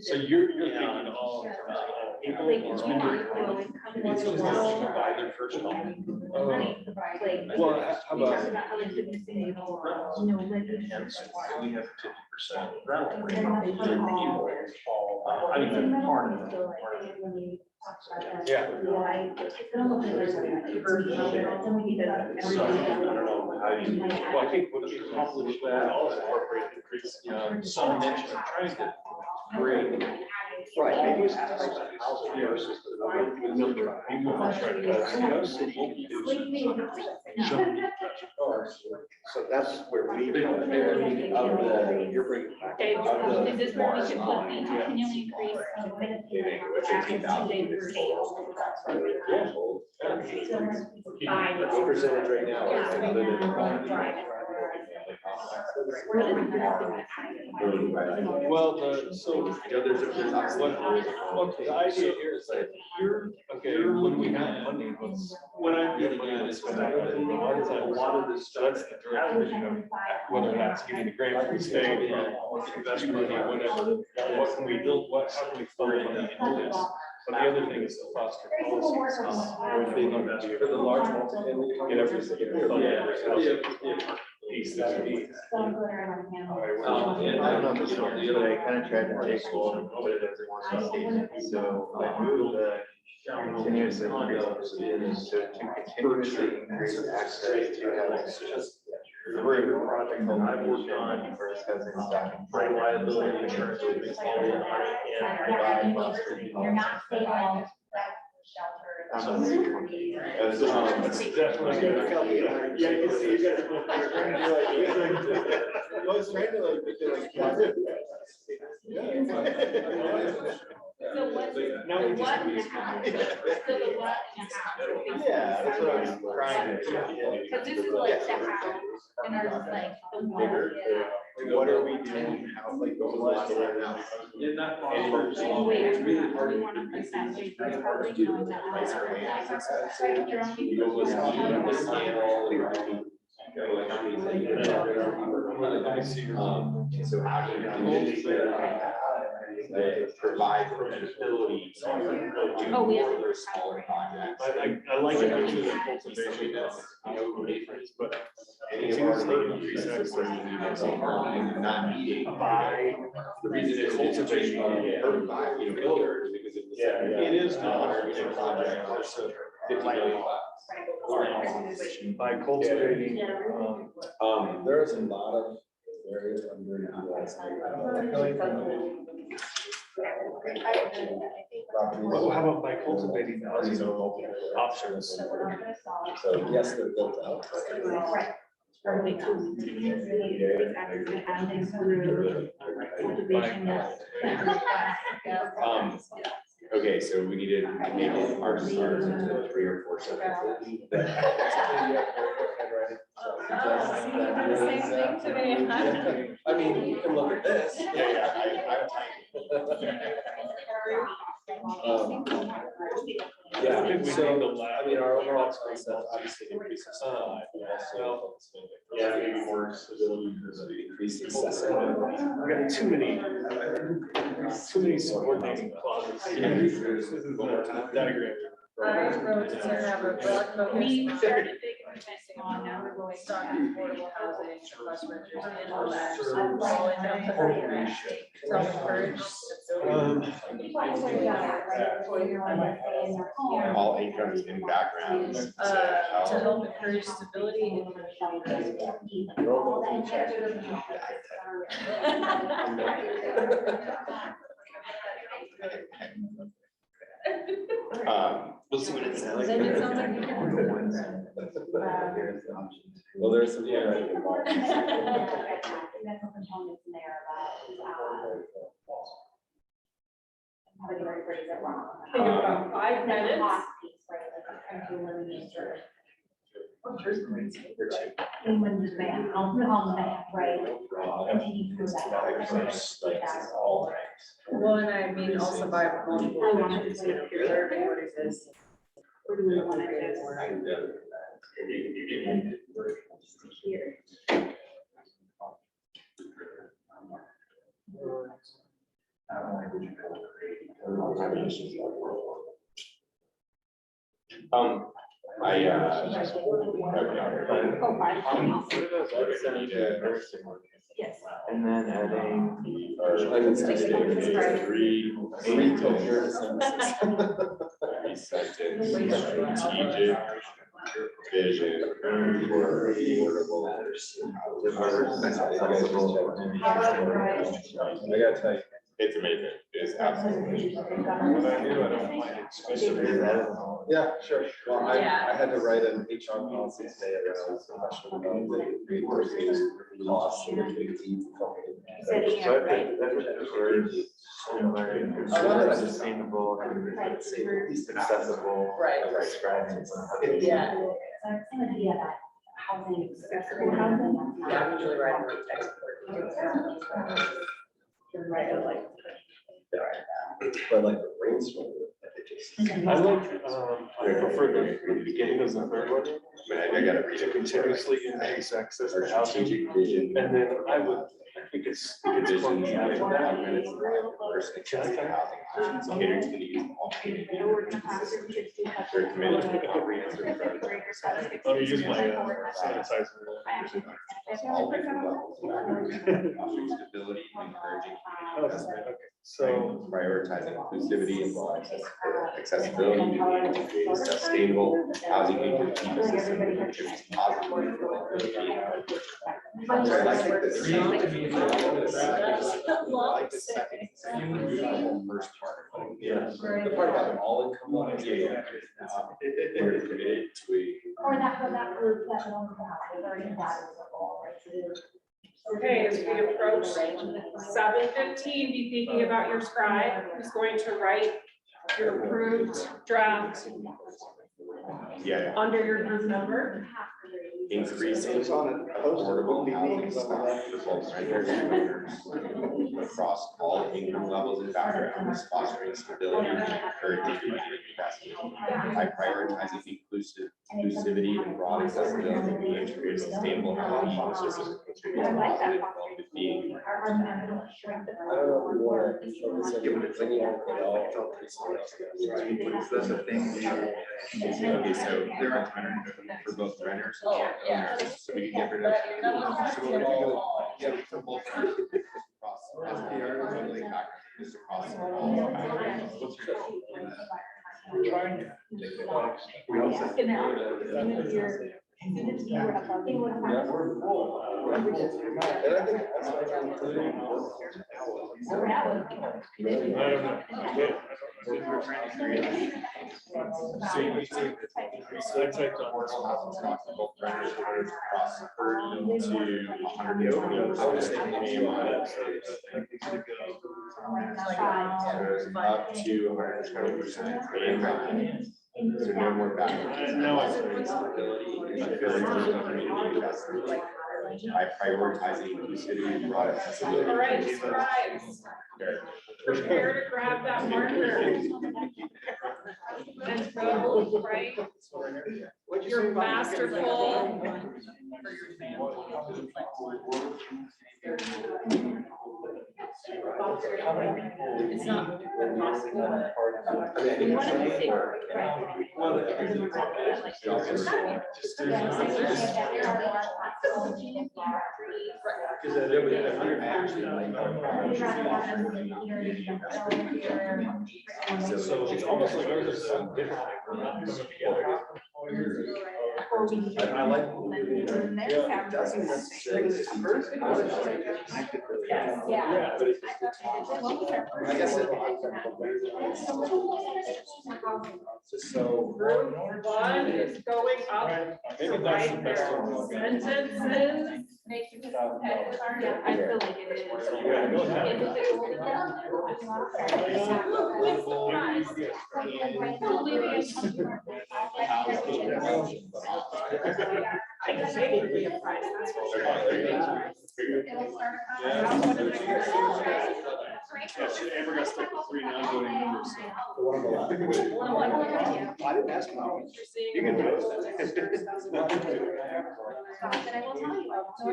So you're thinking all in terms of people Like, or you want to go and come it's into just the to world. buy their first home. Like, Well, how we talked about? about how like the missing, And so we have 50% rental rate in people. I mean, part of it. Yeah. So, I don't know how you, well, I think what you accomplish that, all incorporate increase, some mention of trying to bring. Right. Versus the number of people who try to. So that's where we. You're bringing back. Okay, of the is this where we should put water the line. continually increase? What percentage right now? Well, the idea here is that when we have money, when I get money, it's a lot of this, that's the direction of whether that's getting a grant from the state, invest money, whatever. What can we build, how can we fund money into this? But the other thing is the foster policies. Big investment. For the large multifamily. Get everything. Piece that needs. I don't know if it's on the other, I kind of tried to take what it is, one station, so I moved the continuous increase to continuously increase access to housing. Through a project called I've worked on first housing stock. Liability insurance would be all in money and provide monthly. You're not stable. It's definitely good. Yeah, you can see you guys. I was trying to like. So what's, the Now we what and the just. how? So the what and the how. Yeah, that's what I was trying to. Because this is like the how, and ours is like the what. What are we doing? How, like, what was the last one now? In that. Wait, it's really want to press that, so you're probably knowing that. So how do you provide permissibility? Oh, we have to. For smaller projects. I like it too, that cultivation is, but. Any of our increase access to not needing. By. The reason it's cultivation, hurt by, builders, because It is not. Project, there's a By cultivating, There is a lot of areas underutilized. well, how about by cultivating housing options? So yes, they're built out. Okay, so we need to make it hard to start into 3 or 4 sentences. the same thing to me. I mean, you can look at this. Yeah, I'm tiny. Yeah, I think we so, need to laugh. I mean, our overall concept obviously increases supply, but also. Yeah, maybe more stability. Increase accessibility. We got too many subordinating clauses. This is the diagram. I wrote to have a broad focus. We started big investing on, now we're going to have affordable housing, plus renters and all that. So self-encourage. All incomes and backgrounds. To help encourage stability in We'll see what it sounds like. Then it sounds like we Well, there's some, yeah. About 5 minutes. When you ban, I'll put on the ban, right? Until you prove that. well, and I mean also by multiple measures, you know, preserving what exists. Or do we want to just? Here. I, Yes. And then adding. I would say three coherent sentences. sentence, strategic vision for affordable. I gotta tell you. It's amazing. It's absolutely. What I do, I don't mind it. Yeah, sure. Well, I had to write an HR policy today around question about the reimbursement costs. And So I think that's word similar, sustainable, and accessible. Right. Describing. Yeah. Housing. Yeah, I'm usually writing with expert. Right, I like. But like the brainstorm. I like, I prefer the beginning of the third one. I gotta read To it. continuously increase access to housing. Strategic vision. And then I think it's funky after that. Housing options cater to the needs of all communities. They're committed to comprehensive approach. Let me use my sanitizer. All different levels of background, offering stability, encouraging investment, So. prioritizing inclusivity and accessibility to the sustainable housing ecosystem that contributes positively to the community. So I like the second first part. Yeah, the part about the all income levels. Yeah. We're committed to a. Or that group, that one, already that is the goal, right? Okay, as we approach 7:15, be thinking about your scribe who's going to write your approved draft Yeah. under your group number. Increasing affordable housing stock for both renters and owners across all income levels and backgrounds, fostering stability and encouraging community investment. By prioritizing inclusivity and broad accessibility, we integrate sustainable housing ecosystem that contributes positive well-being. I don't know if we want to show this everything at all. That's the thing. Okay, so there are for both renters and owners, so we can get rid of. So we're gonna go, yeah, for both renters, across SPR, totally back, just across all backgrounds. We also. And I think that's like including. So you see, I typed on both renters and owners across the herd to 120. I would say maybe Up to 120%. into So no that. more backwards. No. I feel like there's a community that's by prioritizing inclusivity and broad accessibility. All right, scribes, prepare to grab that marker. And go, right? Your masterful. It's not possible. We want to be safer. So it's almost like ours is so different, like we're not coming together. I like. Yeah. Doesn't necessarily. Yeah. But it's. I guess it. So. Group one is going up to Maybe that's the right best there. one. Sentences. Yeah, I feel like it is. Yeah, go ahead. Who wins the prize? Who leaves? I can say it would be a prize, that's for sure. Amber got stuck with 3 non-voting members. I didn't ask him. You can do it. But I will tell you, I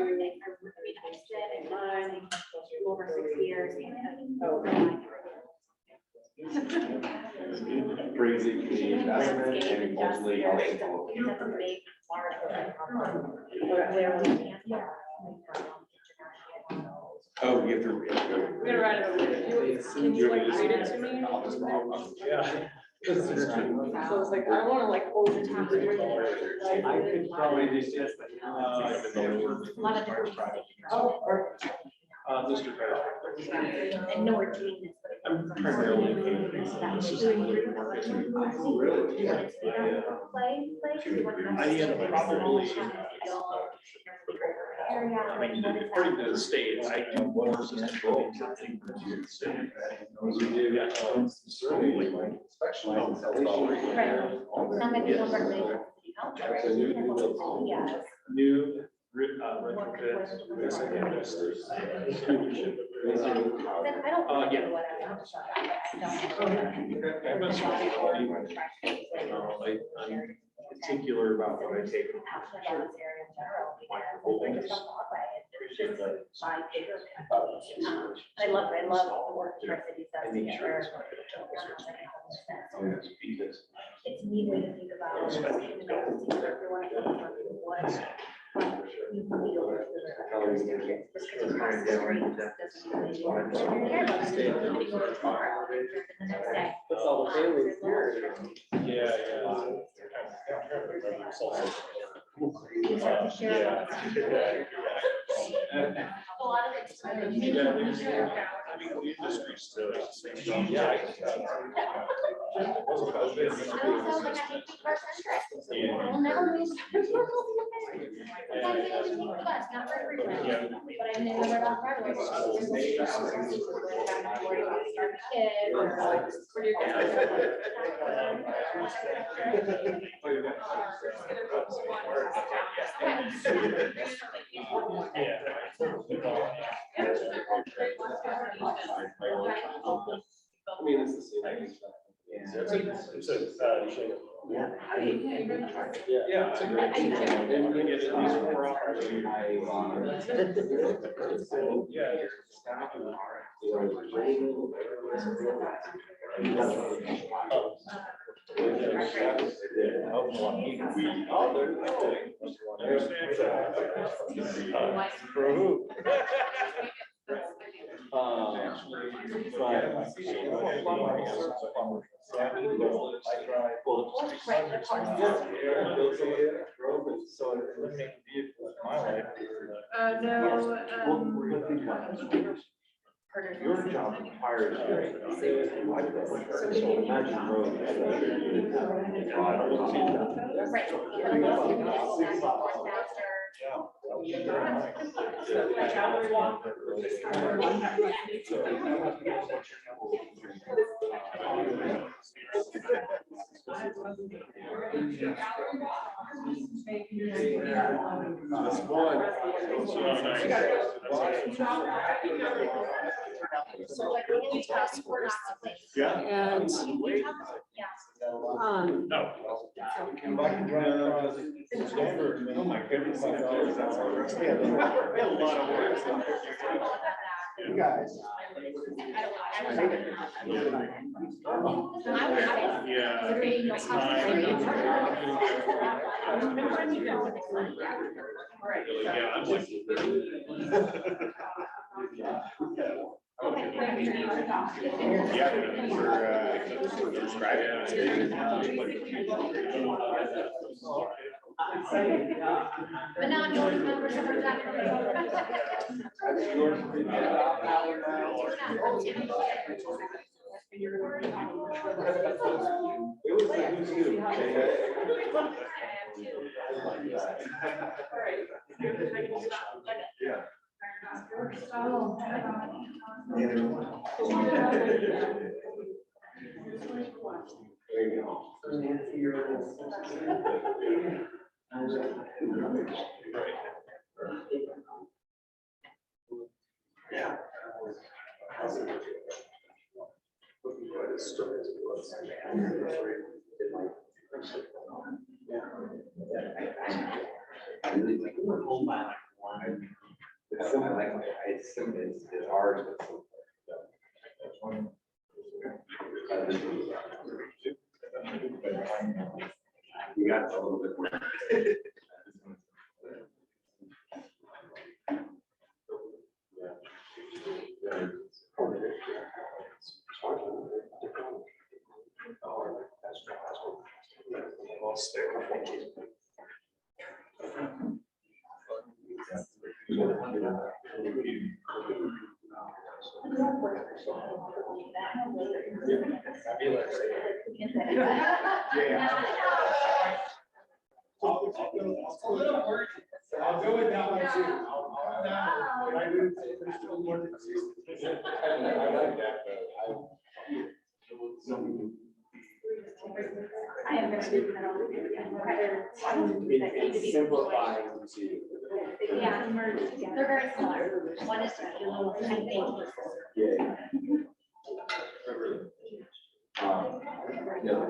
invested in mine over 6 years. Brings in the investment and mostly helps. That's a big part Oh, you have to. I'm gonna write it over. Can you like read it to me? Yeah. So it's like, I wanna like hold the top. I could probably do this. A lot of different. Mr. President. And no, we're doing this. I'm primarily a Cambridge, so this is really marketing. Really? I probably. I mean, according to the state, I do more sustainable. We do, yeah. Right. Not many people are like. Yeah. New retrofits. I don't. Yeah. I'm particular about what I take. I love the work the city does together. It's a neat way to think about. That's all the families here. A lot of it's. I mean, the industry's still the same. Yeah. We'll never lose. Not for everyone, but I never got graduated. Worry about starting a kid or. I mean, it's the same. Yeah, it's a great. And we get at least 4 hours. Yeah. Your job requires. So imagine road. So like we're in task force. Yeah. And, No. Standard, oh my goodness. $55. We had a lot of work. You guys. Yeah. It's yeah, I'm like. For describing. But non-voting members of our Nancy, you're. Yeah. It's ours, but. You got a little bit more. I'll go with that one too. I'll down. When I move to there's still more than 60. I like that, though. I am gonna do that. Simplifying to. Yeah, they're very similar. One is I think. Yeah. Yeah. Oh, yeah.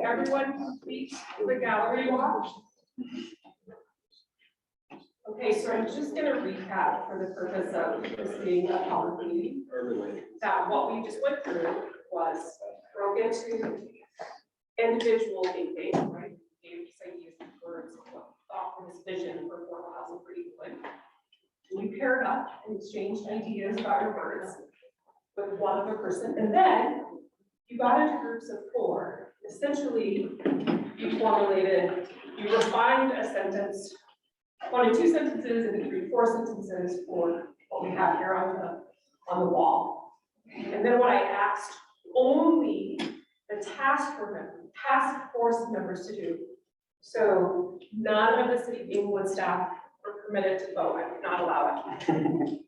everyone complete the gallery walk? Okay, so I'm just gonna recap for the purpose of this being a public meeting, that what we just went through was broken into individual thinking, right? So we used the words, thought from his vision for affordable housing for Englewood. We paired up and exchanged ideas about your words with one other person, and then you got into groups of four. Essentially, you formulated, you refined a sentence, one and two sentences, and three, four sentences for what we have here on the wall. And then what I asked only the task force members to do. So none of the city of Englewood staff were permitted to vote. I did not allow it.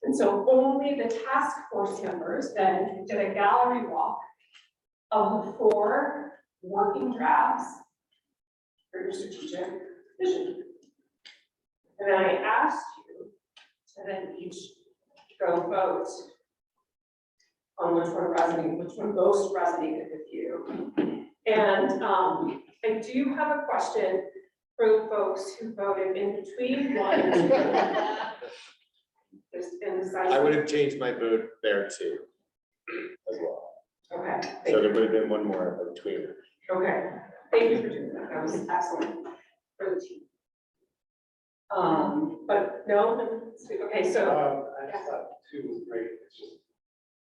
And so only the task force members then did a gallery walk of the four working drafts for your strategic vision. And then I asked you to then each go vote on which one resonated, which one most resonated with you. And I do have a question for the folks who voted in between one and two. Just inside. I would have changed my vote there too, as well. Okay. So there would have been one more in between. Okay, thank you for doing that. That was excellent for the team. But no, okay, so. thought two was great, it's just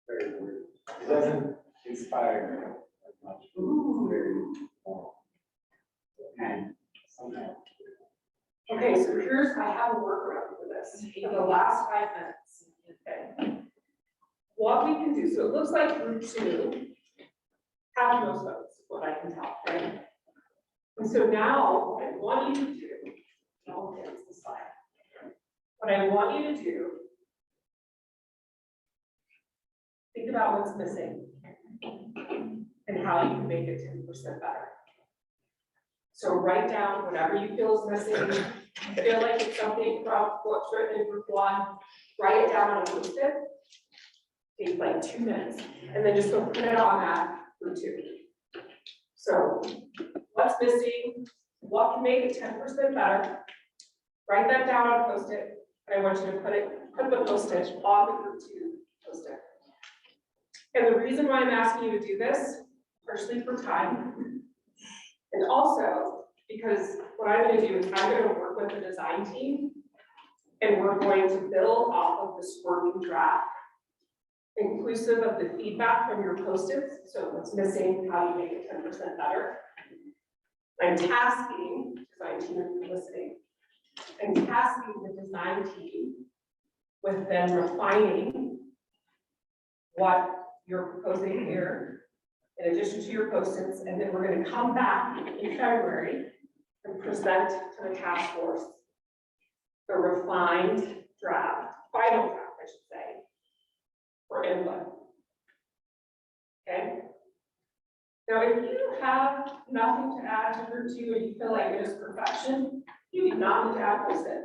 very weird. It doesn't inspire as much. It's very long. Okay. Somehow. Okay, so here's, I have a workaround for this, for the last 5 minutes, okay? What we can do, so it looks like group 2 have most votes, what I can tell, right? And so now, what I want you to do, don't get the slide. What I want you to do, think about what's missing and how you can make it 10% better. So write down whatever you feel is missing. You feel like it's something from what's written in group 1, write it down on a post-it. Take like 2 minutes, and then just go put it on that group 2. So what's missing? What can make it 10% better? Write that down on a post-it, and I want you to put the post-it on the group 2 post-it. And the reason why I'm asking you to do this, partially for time, and also because what I'm going to do is I'm going to work with the design team, and we're going to build off of this working draft, inclusive of the feedback from your post-its. So what's missing, how you make it 10% better. I'm tasking design team, if you're listening, I'm tasking the design team with then refining what you're proposing here, in addition to your post-its, and then we're going to come back in February and present to the task force the refined draft, final draft, I should say, for input. Okay? Now, if you have nothing to add to group 2 and you feel like it is perfection, you do not need to add post-it.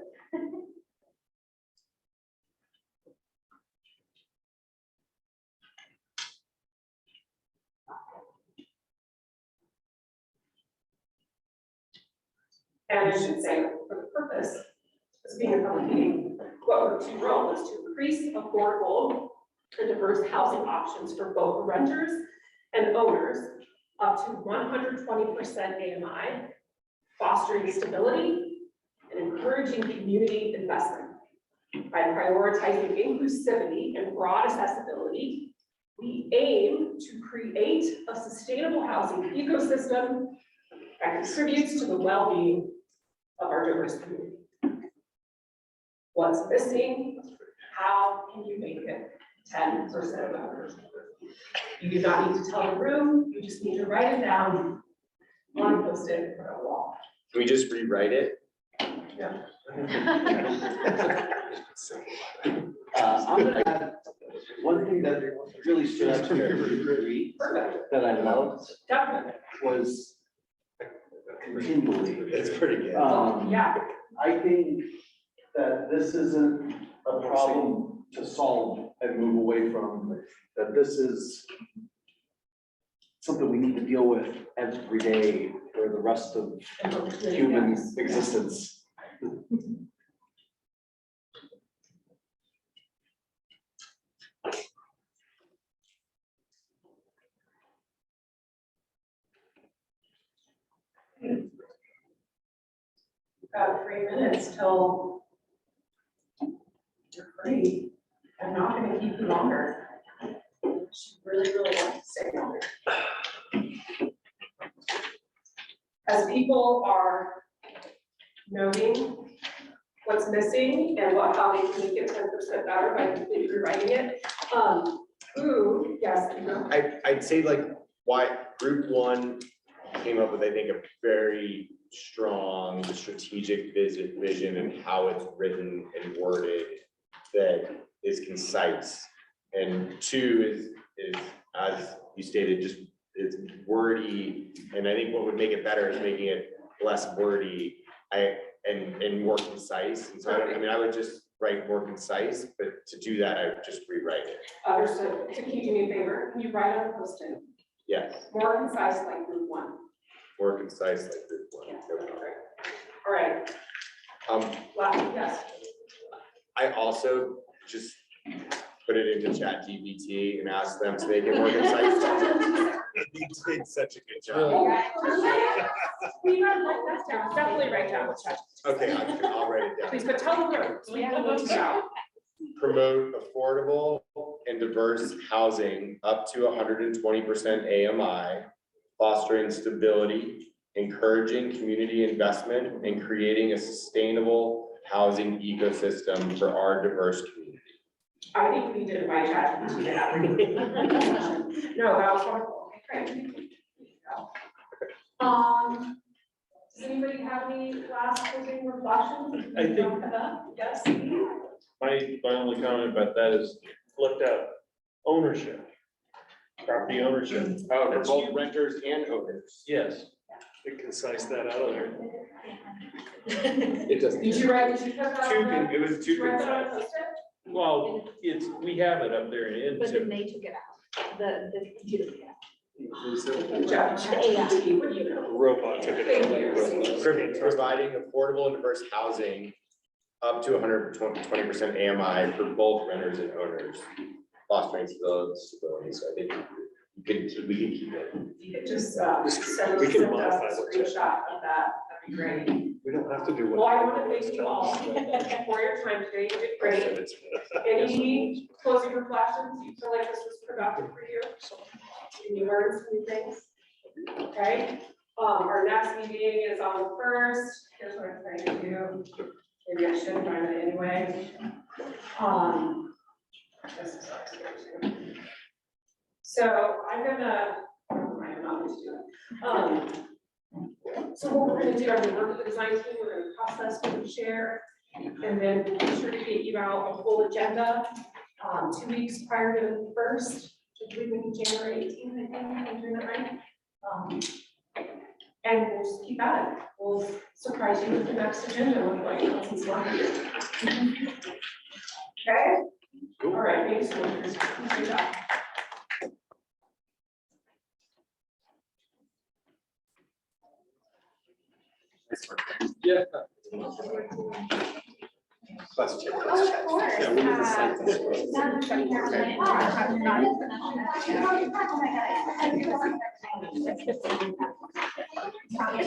And I should say, for the purpose of being a public meeting, what group 2 role is to increase affordable and diverse housing options for both renters and owners up to 120% AMI, fostering stability and encouraging community investment. By prioritizing inclusivity and broad accessibility, we aim to create a sustainable housing ecosystem that contributes to the well-being of our diverse community. What's missing? How can you make it 10% better? You do not need to tell the room, you just need to write it down on a post-it or a wall. Can we just rewrite it? Yeah. I'm gonna add one thing that really stood out to me that I loved Definitely. was continually. It's pretty good. Yeah. I think that this isn't a problem to solve and move away from, that this is something we need to deal with every day for the rest of human existence. About 3 minutes till you're free. I'm not going to keep you longer. She really want to stay longer. As people are noting what's missing and how they can make it 10% better by completely rewriting it. Yes, no. I'd say like why group 1 came up with, I think, a very strong strategic vision and how it's written and worded that is concise. And 2 is as you stated, just it's wordy. And I think what would make it better is making it less wordy and more concise. And so I would just write more concise, but to do that, I would just rewrite it. Understood. So can you do me a favor? Can you write on a post-it? Yes, More concise like group 1. more concise like group 1. Yes. All right. Yes. I also just put it into ChatGPT and ask them to make it more concise. You did such a good job. We gotta write that down. Definitely write down what's chat. Okay, I'll write it down. Please, but tell the room. We will go down. promote affordable and diverse housing up to 120% AMI, fostering stability, encouraging community investment, and creating a sustainable housing ecosystem for our diverse community. I think we did my chat to that. No, that was wonderful. Okay, great. Does anybody have any last closing reflections? I think- Yes. My only comment about that is flipped out ownership, property ownership. Oh, for both renters and owners. Yes. We concise that out of there. It doesn't. Did you write, did you put that on the? It was too Write that on concise. a post-it? Well, we have it up there in But then into, they took it out, the computer took it out. Good job. ChatGPT, what do you know? Robot took it. Thank you. Providing affordable and diverse housing up to 120% AMI for both renters and owners, fostering stability. So I think we can keep it. You could just, send We can send modify us a what's screenshot of that, that'd be great. We don't have to do. Well, I want to thank you all for your time today, you did great. Any closing reflections, you feel like this was productive for you? Any words, any things? Okay, our next meeting is on the 1st, here's what I'm trying to do. Maybe I should find it anyway. This is upstairs. So I'm gonna, I'm not going to do it. So what we're gonna do, I'm gonna work with the design team, we're gonna process, we're gonna share, and then be sure to get you out a full agenda, 2 weeks prior to the 1st, which we can January 18th, I think, I'm doing that right. And we'll just keep at it, we'll surprise you with the next agenda, with like, what's in store. Okay? All right, thanks so much. Good job. yeah. Let's check. Oh, of course. Yeah, we need to cite this one. Oh my God.